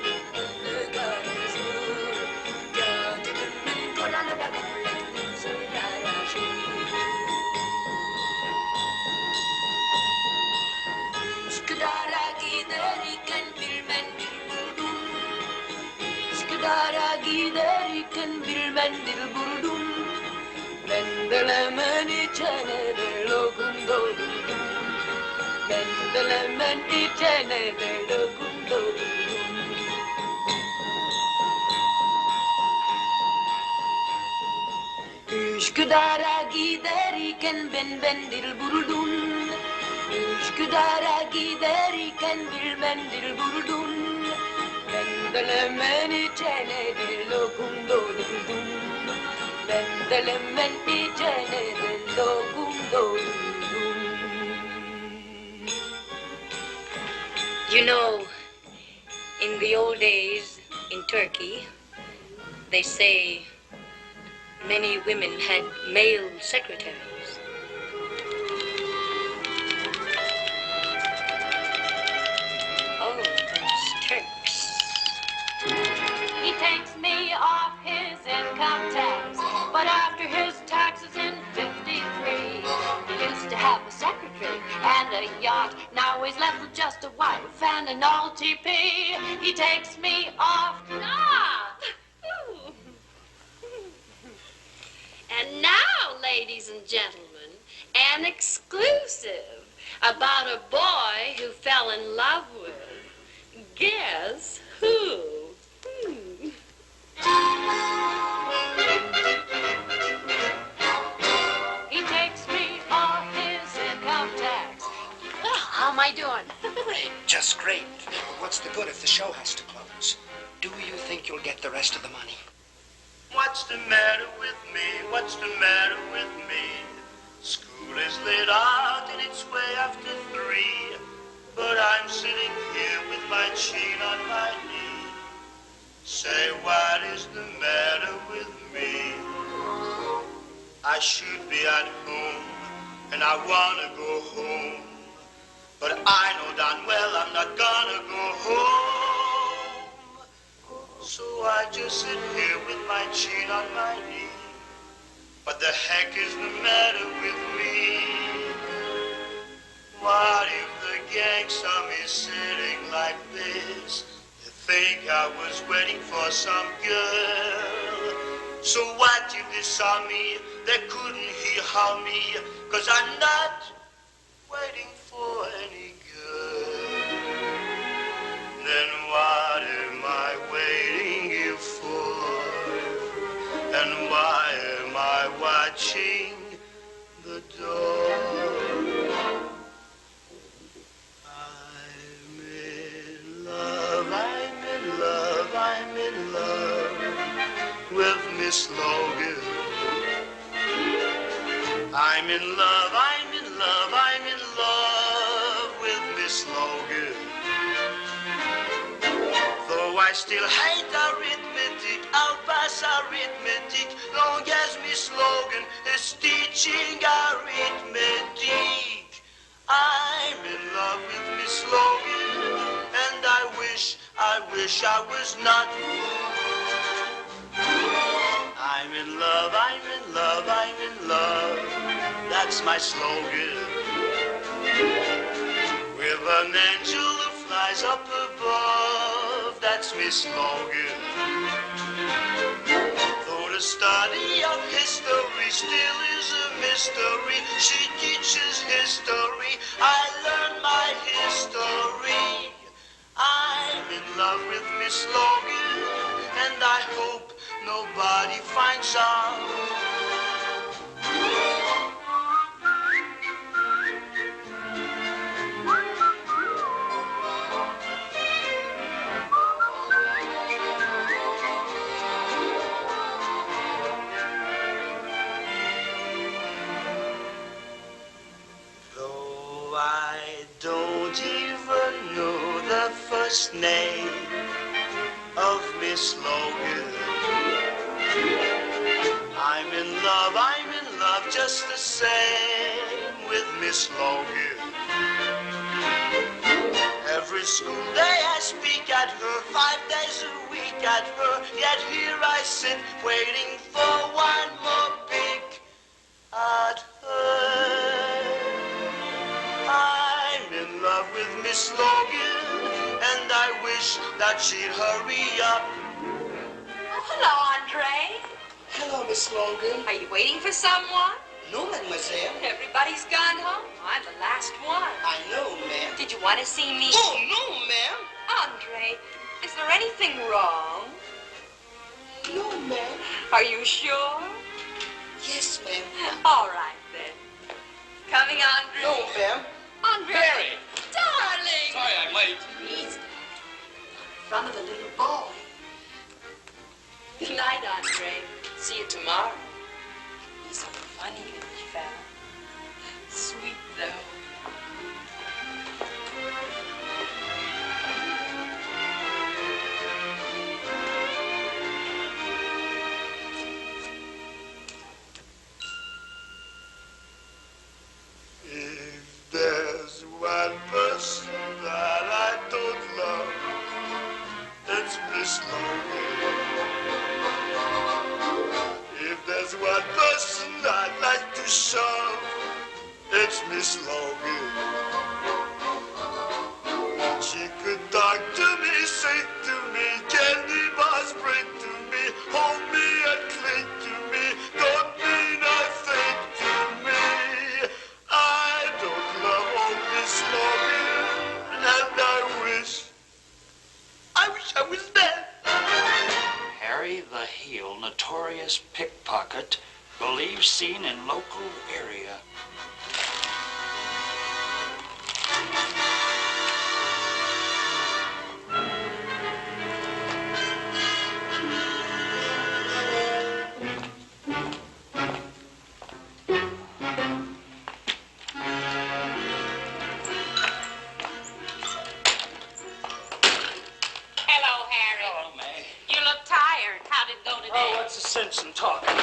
Üsküdar'a giderken bir mendil buldum. Mendelemen içene de lokum doldurdum. Mendelemen içene de lokum doldurdum. Üsküdar'a giderken ben mendil buldum. Üsküdar'a giderken bir mendil buldum. Mendelemen içene de lokum doldurdum. Mendelemen içene de lokum doldurdum. You know, in the old days in Turkey, they say many women had male secretaries. Oh, those Turks. He takes me off his income tax, but after his taxes in 53, he used to have a secretary and a yacht. Now he's left with just a wife and an LTP. He takes me off. And now, ladies and gentlemen, an exclusive about a boy who fell in love with. Guess who? He takes me off his income tax. Well, how am I doing? Great, just great. But what's the good if the show has to close? Do you think you'll get the rest of the money? What's the matter with me? What's the matter with me? School is lit out and it's way after 3. But I'm sitting here with my chin on my knee. Say, what is the matter with me? I should be at home and I wanna go home. But I know darn well I'm not gonna go home. So I just sit here with my chin on my knee. What the heck is the matter with me? What if the gang saw me sitting like this? They think I was waiting for some girl. So what if they saw me? They couldn't hear me, 'cause I'm not waiting for any girl. Then what am I waiting here for? And why am I watching the door? I'm in love, I'm in love, I'm in love with Miss Logan. I'm in love, I'm in love, I'm in love with Miss Logan. Though I still hate arithmetic, I'll pass arithmetic long as Miss Logan is teaching arithmetic. I'm in love with Miss Logan, and I wish I was not. I'm in love, I'm in love, I'm in love. That's my slogan. With an angel who flies up above, that's Miss Logan. Though the study of history still is a mystery, she teaches history, I learn my history. I'm in love with Miss Logan, and I hope nobody finds out. Though I don't even know the first name of Miss Logan, I'm in love just the same with Miss Logan. Every school day I speak at her, 5 days a week at her, yet here I sit waiting for one more peek at her. I'm in love with Miss Logan, and I wish that she'd hurry up. Miss Logan. Are you waiting for someone? No, mademoiselle. Everybody's gone home. I'm the last one. I know, ma'am. Did you want to see me? Oh, no, ma'am. Andre, is there anything wrong? No, ma'am. Are you sure? Yes, ma'am. All right, then. Coming, Andre? No, ma'am. Andre! Mary! Darling! Sorry I'm late. Easy. In front of the little boy. Good night, Andre. See you tomorrow. He's a funny little fella. Sweet, though. If there's one person that I don't love, it's Miss Logan. If there's one person I'd like to shove, it's Miss Logan. She could talk to me, sing to me, candy bars bring to me, hold me and cling to me, don't mean nothing to me. I don't love old Miss Logan, and I wish I was dead. Harry the Heel, notorious pickpocket, believed seen in local area. Hello, Harry. Hello, May. You look tired. How'd it go today? Oh, what's the sense in talking?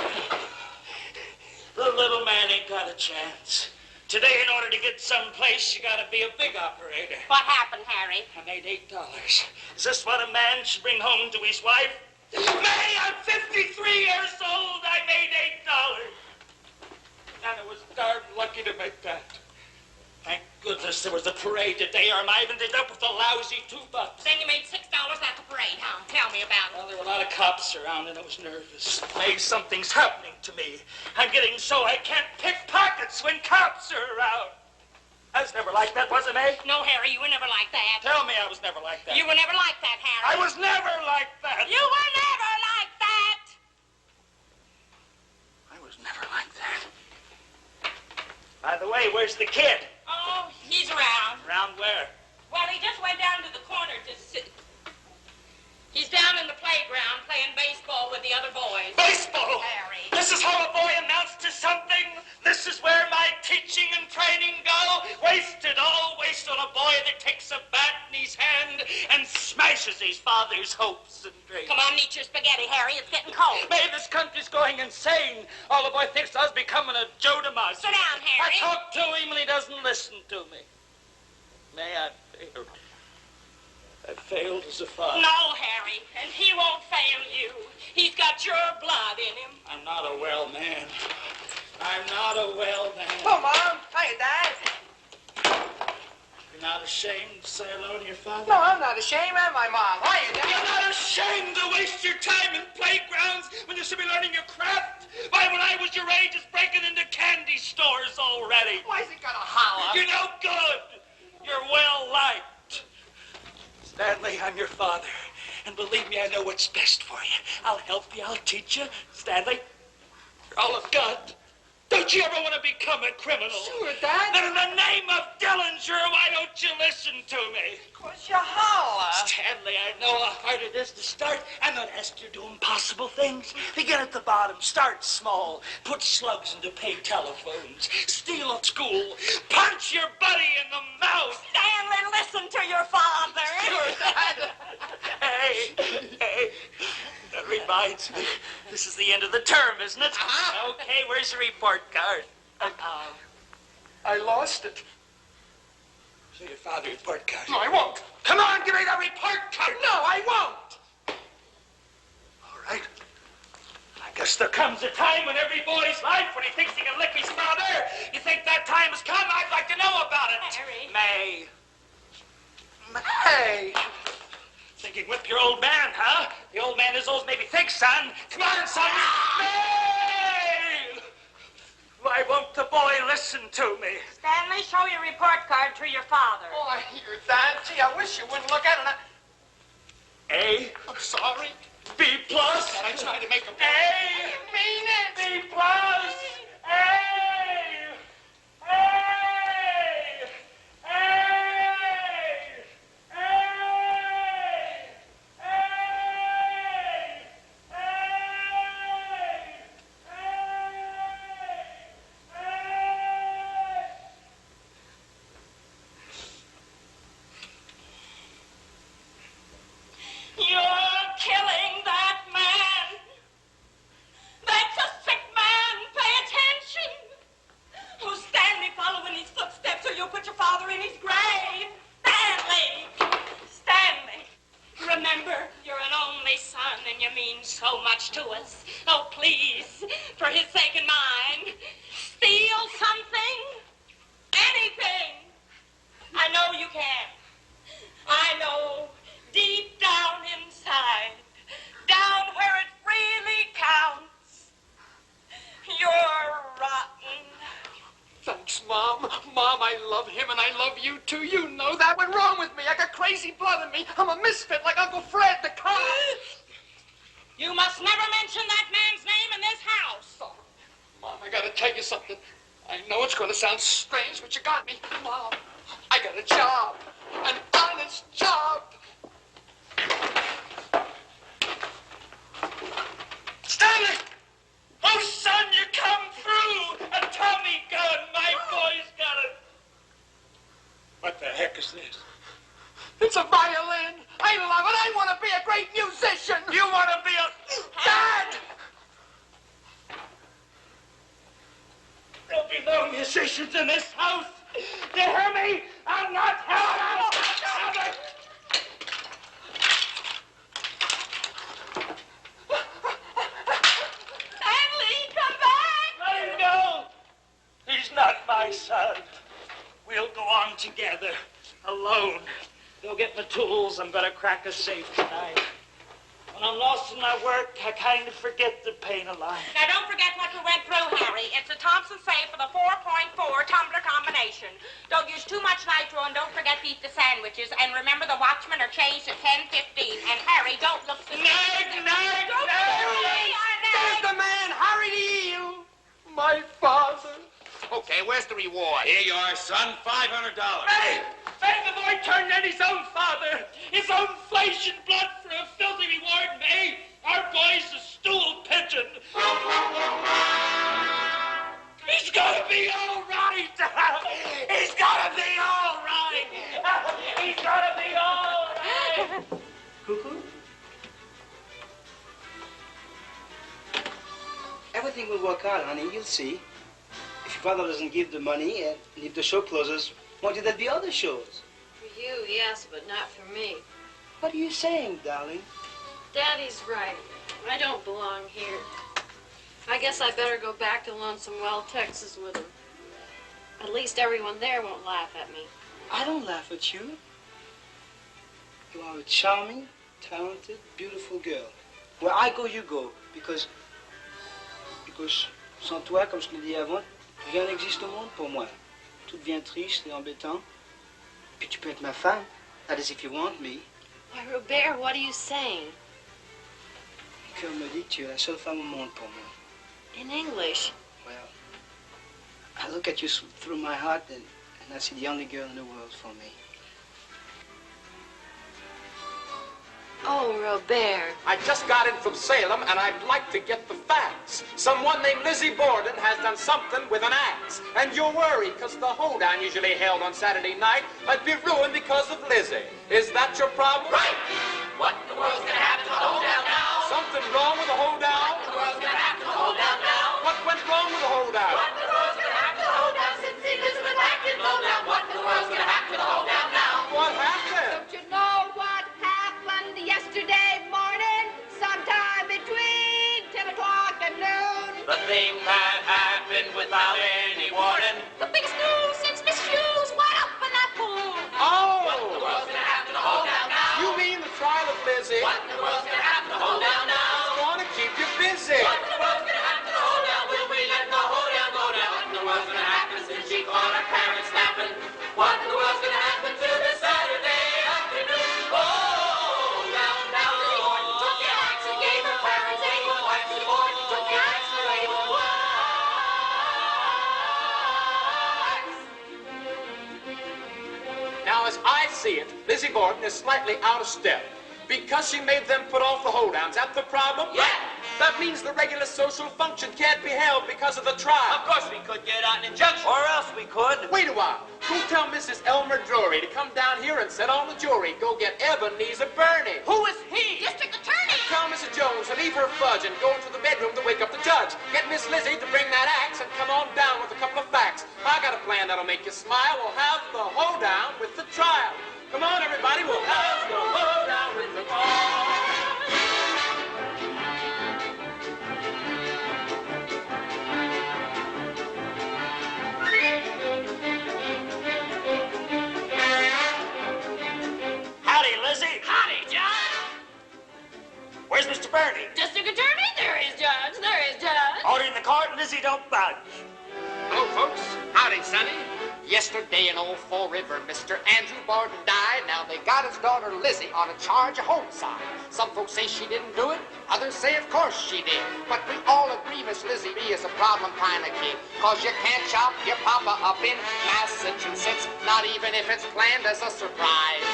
The little man ain't got a chance. Today, in order to get someplace, you gotta be a big operator. What happened, Harry? I made $8. Is this what a man should bring home to his wife? May, I'm 53 years old. I made $8. And I was darn lucky to make that. Thank goodness there was a parade today, or I might have ended up with a lousy $2. Then you made $6 at the parade, huh? Tell me about it. Well, there were a lot of cops around, and I was nervous. May, something's happening to me. I'm getting so I can't pick pockets when cops are around. I was never like that, was I, May? No, Harry, you were never like that. Tell me I was never like that. You were never like that, Harry. I was never like that. You were never like that. I was never like that. By the way, where's the kid? Oh, he's around. Around where? Well, he just went down to the corner to sit. He's down in the playground playing baseball with the other boys. Baseball? Harry. This is how a boy amounts to something? This is where my teaching and training go? Wasted, all waste on a boy that takes a bat in his hand and smashes his father's hopes and dreams. Come on, eat your spaghetti, Harry. It's getting cold. May, this country's going insane. All the boy thinks of is becoming a Joe DiMaggio. Sit down, Harry. I talk to him and he doesn't listen to me. May, I failed. I failed as a father. No, Harry, and he won't fail you. He's got your blood in him. I'm not a well man. I'm not a well man. Oh, Mom. Hiya, Dad. You're not ashamed to say hello to your father? No, I'm not ashamed, am I, Mom? Hiya, Dad. You're not ashamed to waste your time in playgrounds when you should be learning your craft? Why, when I was your age, it's breaking into candy stores already. Why's it got a holler? You're no good. You're well liked. Stanley, I'm your father. And believe me, I know what's best for you. I'll help you. I'll teach you. Stanley, you're all I've got. Don't you ever want to become a criminal? Sure, Dad. Then in the name of Dillinger, why don't you listen to me? Because you holler. Stanley, I know how hard it is to start. I'm not asking you to do impossible things. Begin at the bottom. Start small. Put slugs into paid telephones. Steal at school. Punch your buddy in the mouth. Stanley, listen to your father. Sure, Dad. Hey. That reminds me. This is the end of the term, isn't it? Okay, where's the report card? I lost it. Show your father report card. No, I won't. Come on, give me the report card. No, I won't. All right. I guess there comes a time in every boy's life when he thinks he can lick his father. You think that time has come? I'd like to know about it. Harry. May. Think you can whip your old man, huh? The old man is old as maybe think, son. Come on, son. May! why won't the boy listen to me? Stanley, show your report card to your father. Oh, I hear that. Gee, I wish you wouldn't look at it. A. I'm sorry. B plus. I tried to make a... A. You mean it? B plus. A. A. You're killing that man. That's a sick man. Pay attention. Oh, Stanley, follow in his footsteps or you'll put your father in his grave. Stanley! Stanley! Remember, you're an only son and you mean so much to us. Oh, please, for his sake and mine, steal something. Anything. I know you can. I know. Deep down inside, down where it really counts, you're rotten. Thanks, Mom. Mom, I love him and I love you too. You know that. What's wrong with me? I got crazy blood in me. I'm a misfit like Uncle Fred the cop. You must never mention that man's name in this house. Oh, Mom, I gotta tell you something. I know it's gonna sound strange, but you got me. Mom, I got a job. An honest job. Stanley! Oh, son, you come through! A Tommy gun! My boy's got it! What the heck is this? It's a violin. I love it. I want to be a great musician. You want to be a... Dad! There'll be no musicians in this house. You hear me? I'm not having it. He's not my son. We'll go on together, alone. Go get my tools. I'm gonna crack a safe tonight. When I'm lost in my work, I kind of forget the pain of life. Now, don't forget what we went through, Harry. It's a Thompson safe for the 4.4 tumbler combination. Don't use too much nitro, and don't forget to eat the sandwiches. And remember, the watchmen are changed at 10:15. And, Harry, don't look so... Nag! There's the man. Harry to yield. My father. Okay, where's the reward? Here you are, son. $500. Hey! Hey, the boy turned in his own father. His own flesh and blood for a filthy reward. And, hey, our boy's a stool pigeon. He's gonna be all right. He's gonna be all right. He's gonna be all right. Cuckoo? Everything will work out, honey. You'll see. If your father doesn't give the money and if the show closes, won't there be other shows? For you, yes, but not for me. What are you saying, darling? Daddy's right. I don't belong here. I guess I better go back to Lonesome Well, Texas with him. At least everyone there won't laugh at me. I don't laugh at you. You are a charming, talented, beautiful girl. Where I go, you go. Because sans toi, comme je te l'ai dit avant, rien n'existe au monde pour moi. Tout devient triste et embêtant. Puis tu peux être ma femme. That is if you want me. Why, Robert, what are you saying? Mon cœur me dit que tu es la seule femme au monde pour moi. In English? Well, I look at you through my heart and I see the only girl in the world for me. Oh, Robert. I just got in from Salem, and I'd like to get the facts. Someone named Lizzie Borden has done something with an axe. And you're worried because the hoedown usually held on Saturday night might be ruined because of Lizzie. Is that your problem? Right! What in the world's gonna happen to the hoedown now? Something wrong with the hoedown? What in the world's gonna happen to the hoedown now? What went wrong with the hoedown? What in the world's gonna happen to the hoedown since Elizabeth acted low down? What in the world's gonna happen to the hoedown now? What happened? Don't you know what happened yesterday morning? Sometime between 10 o'clock and noon. The thing that happened without any warning. The biggest news since Miss Hughes went up in that pool. Oh! What in the world's gonna happen to the hoedown now? You mean the trial of Lizzie? What in the world's gonna happen to the hoedown now? It's going to keep you busy. What in the world's gonna happen to the hoedown? Will we let the hoedown go down? is slightly out of step. Because she made them put off the hold-downs. That's the problem? Yeah. That means the regular social function can't be held because of the trial. Of course we could get out an injunction. Or else we could. Wait a while. Go tell Mrs. Elmer Drury to come down here and sit on the jury. Go get Ebenezer Burney. Who is he? District Attorney! And tell Mrs. Jones to leave her fudge and go into the bedroom to wake up the judge. Get Miss Lizzie to bring that axe and come on down with a couple of facts. I got a plan that'll make you smile. We'll have the hoedown with the trial. Come on, everybody. We'll have the hoedown with the trial. Howdy, Lizzie. Howdy, Judge. Where's Mr. Burney? District Attorney? There is, Judge. There is, Judge. Order in the court, Lizzie, don't budge. Hello, folks. Howdy, Sonny. Yesterday in Old Fall River, Mr. Andrew Borden died. Now they got his daughter Lizzie on a charge of homicide. Some folks say she didn't do it. Others say, of course, she did. But we all agree Miss Lizzie B is a problem kind of kid. Cause you can't chop your papa up in Massachusetts, not even if it's planned as a surprise.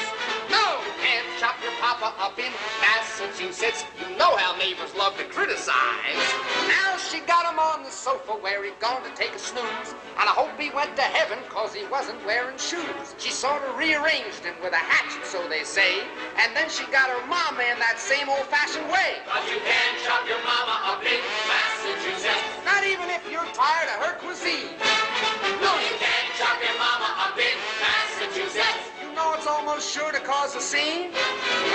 No, you can't chop your papa up in Massachusetts. You know how neighbors love to criticize. Now she got him on the sofa where he'd gone to take a snooze. And I hope he went to heaven cause he wasn't wearing shoes. She sort of rearranged him with a hatchet, so they say. And then she got her mama in that same old-fashioned way. But you can't chop your mama up in Massachusetts. Not even if you're tired of her cuisine. No, you can't chop your mama up in Massachusetts. You know it's almost sure to cause a scene.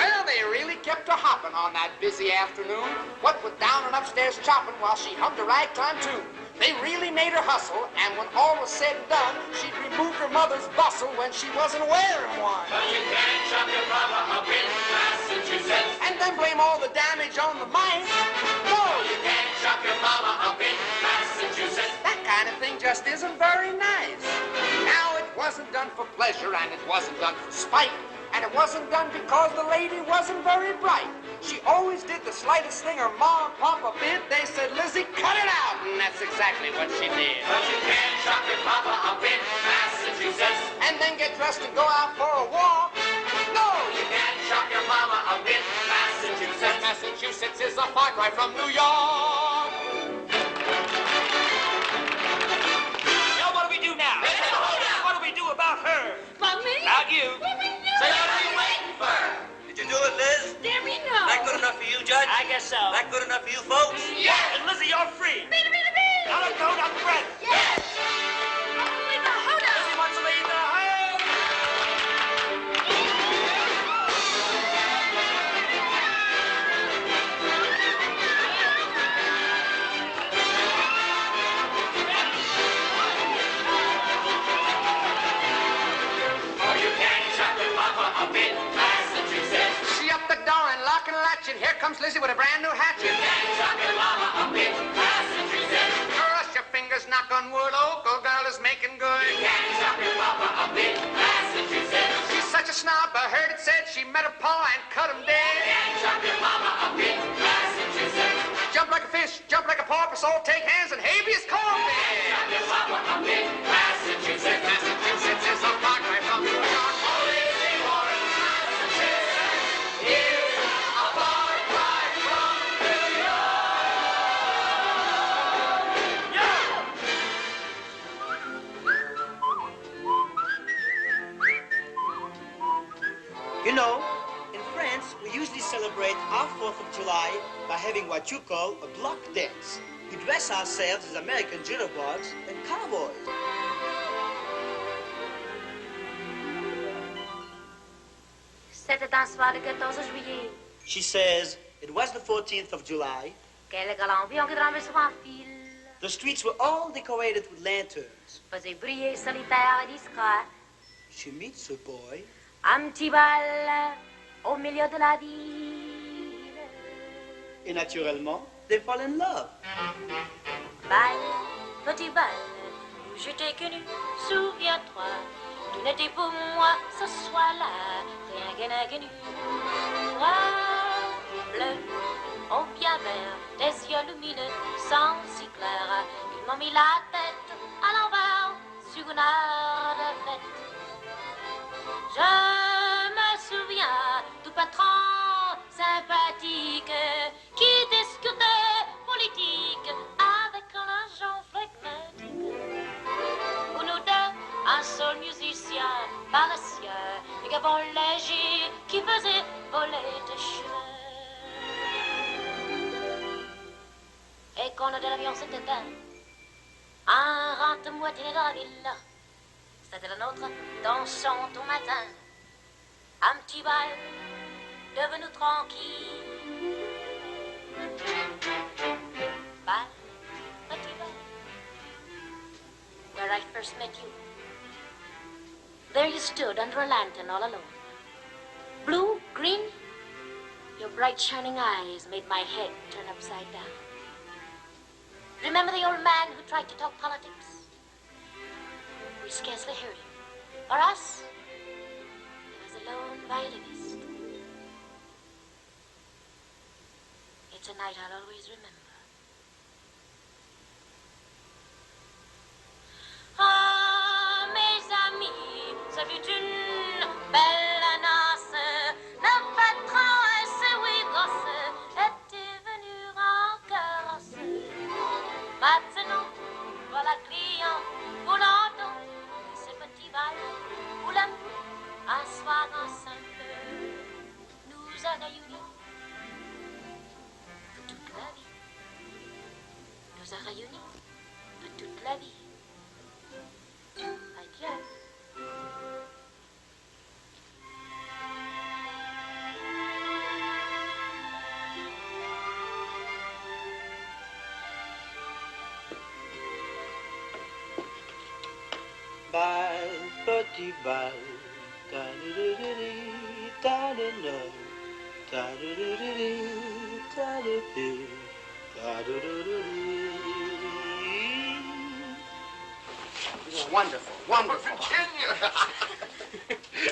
Well, they really kept her hopping on that busy afternoon. What with down and upstairs chopping while she hummed a ragtime tune. They really made her hustle, and when all was said and done, she'd removed her mother's bustle when she wasn't wearing one. But you can't chop your mama up in Massachusetts. And then blame all the damage on the mice. No, you can't chop your mama up in Massachusetts. That kind of thing just isn't very nice. Now, it wasn't done for pleasure, and it wasn't done for spite. And it wasn't done because the lady wasn't very bright. She always did the slightest thing her ma and papa bid. They said, Lizzie, cut it out. And that's exactly what she did. But you can't chop your papa up in Massachusetts. And then get dressed and go out for a walk. No, you can't chop your mama up in Massachusetts. Massachusetts is a far cry from New York. Now what do we do now? What do we do about her? About me? About you. Say, what are you waiting for? Did you do it, Liz? Damn me no. That good enough for you, Judge? I guess so. That good enough for you folks? Yes. And Lizzie, you're free. Beat it. Now let's go down the bread. Yes. Leave the hoedown. Lizzie wants to leave the house. Or you can't chop your mama up in Massachusetts. She up the door and lock and latch, and here comes Lizzie with a brand new hatchet. You can't chop your mama up in Massachusetts. Cross your fingers, knock on wood, old girl is making good. You can't chop your mama up in Massachusetts. She's such a snob, I heard it said she met her pa and cut him dead. You can't chop your mama up in Massachusetts. Jump like a fish, jump like a porpoise, all take hands and habeas corpus. Chop your mama up in Massachusetts. Massachusetts is a far cry from New York. Oh, Lizzie Borden, Massachusetts is a far cry from New York. You know, in France, we usually celebrate our 4th of July by having what you call a block dance. We dress ourselves as American jitterbugs and cowboys. C'était un soir de 14 juillet. She says, it was the 14th of July. Quelle galambie, on ramait sur un fil. The streets were all decorated with lanterns. Faisait briller solitaire et discret. She meets a boy. Un petit bal au milieu de la ville. Et naturellement, they fall in love. Bal, petit bal, où je t'ai connu, souviens-toi. Tu n'étais pour moi ce soir-là, rien qu'un inconnu. Noir, bleu, au bien vert, des yeux lumineux, sans si clair. Ils m'ont mis la tête à l'envers sur une heure de fête. Je me souviens sympathique qui discute politique avec un agent flegmatique. Pour nous deux, un seul musicien paresseux, et gabon léger qui faisait voler tes cheveux. Et quand de l'avion s'est éteint, un rente-moitié dans la ville, c'était la nôtre, dansant au matin. Un petit bal, devenu tranquille. Bal, petit bal, where I first met you. There you stood under a lantern all alone. Blue, green, your bright shining eyes made my head turn upside down. Remember the old man who tried to talk politics? We scarcely heard him. Or us? There was a lone violinist. It's a night I'll always remember. Ah, mes amis, ce fut une belle noce. Le patron et ses huit gosses étaient venus en carrosse. Maintenant, voilà client, pour l'entend, ce petit bal, où l'amour, un soir ensemble, nous a réunis. Pour toute la vie, nous a réunis, pour toute la vie. Adieu. Bal, petit bal, ta-da-da-da-dee, ta-da-da, ta-da-da-da-dee, ta-da-dee, ta-da-da-da-dee. Wonderful, wonderful. Virginia!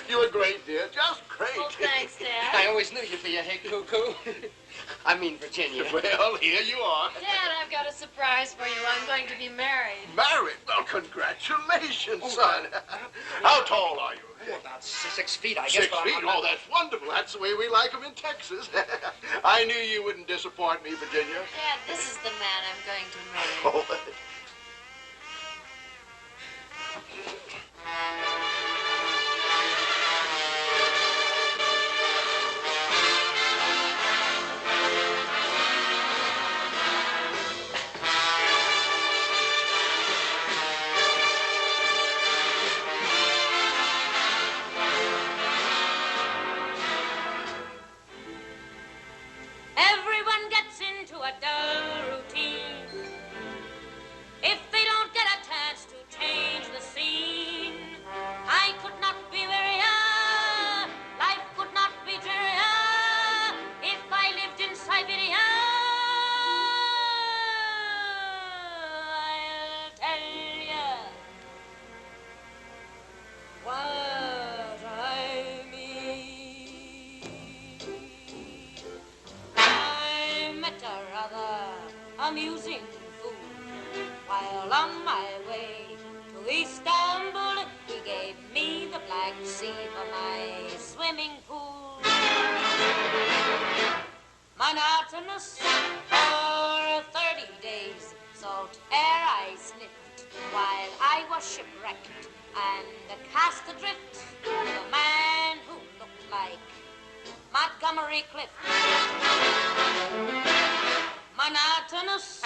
You're great, dear. Just great. Oh, thanks, Dad. I always knew you'd be a hey cuckoo. I mean, Virginia. Well, here you are. Dad, I've got a surprise for you. I'm going to be married. Married? Well, congratulations, son. How tall are you? Oh, about 6 feet, I guess. 6 but feet? I'm Oh, that's wonderful. That's the way we like them in Texas. I knew you wouldn't disappoint me, Virginia. Dad, this is the man I'm going to marry. Oh. Everyone gets into a dull routine. If they don't get a chance to change the scene, I could not be wearier, life could not be drearier if I lived in Siberia. I'll tell you what I mean. I met a rather amusing fool while on my way to Istanbul. He gave me the Black Sea for my swimming pool. Monotonous for 30 days, salt air I sniffed while I was shipwrecked and cast adrift with a man who looked like Montgomery Clift. Monotonous,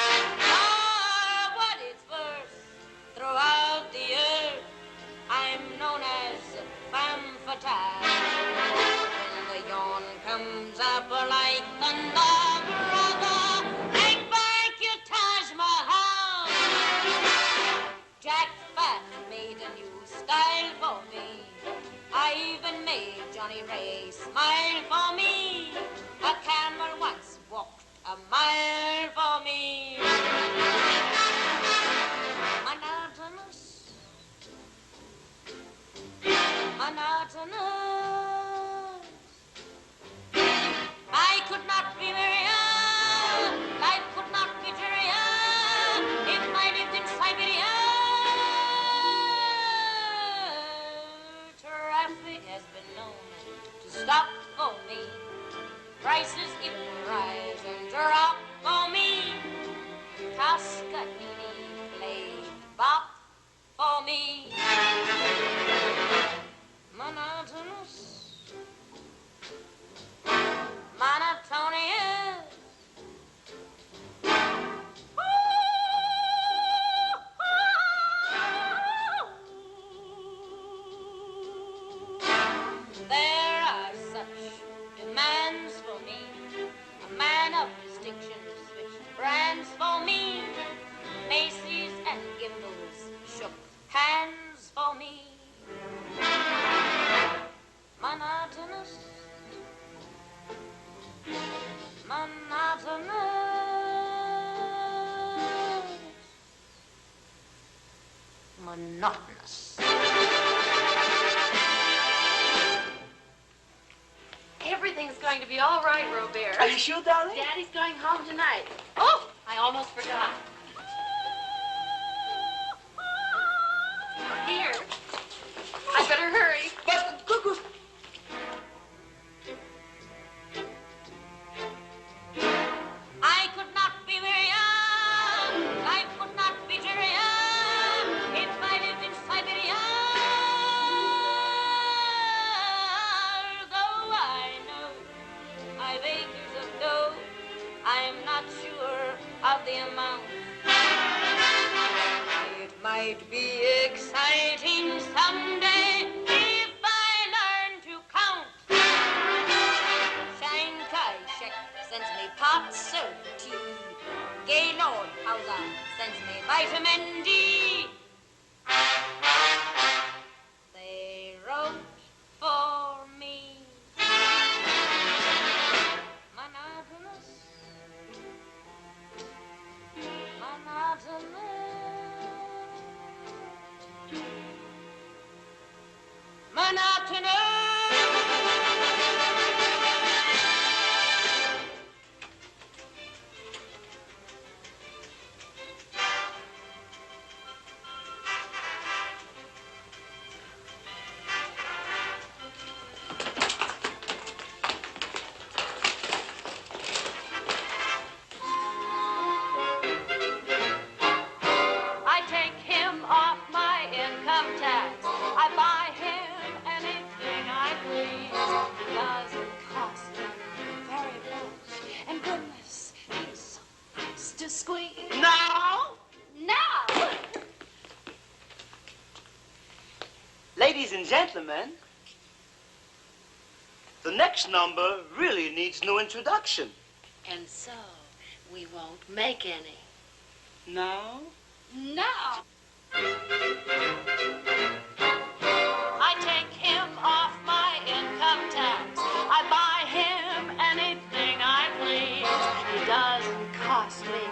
what it's worth. Throughout the earth, I'm known as femme fatale. When the yawn comes up like thunder, brother, take back your Taj Mahal. Jack Fat made a new style for me. I even made Johnny Ray smile for me. A camel once walked a mile hands for me. Monotonous, monotonous. Everything's going to be all right, Robert. Are you sure, darling? Daddy's going home tonight. Oh, I almost forgot. Here. I better hurry. But, Cuckoo. I could not be very young. I could not be very young if I lived in Siberia. Though I know I've acres of dough, I'm not sure of the amount. It might be exciting someday if I learn to count. Shanghai Shek sends me pots of tea. Gaylord Hauser sends me vitamin D. They wrote for me. Monotonous, monotonous, monotonous. I take him off my income tax. I buy him anything I please. He doesn't cost me very much. And goodness, he's so nice to squeeze. Now, Now! Ladies and gentlemen, the next number really needs no introduction. And so, we won't make any. now. Now! I take him off my income tax. I buy him anything I please. He doesn't cost me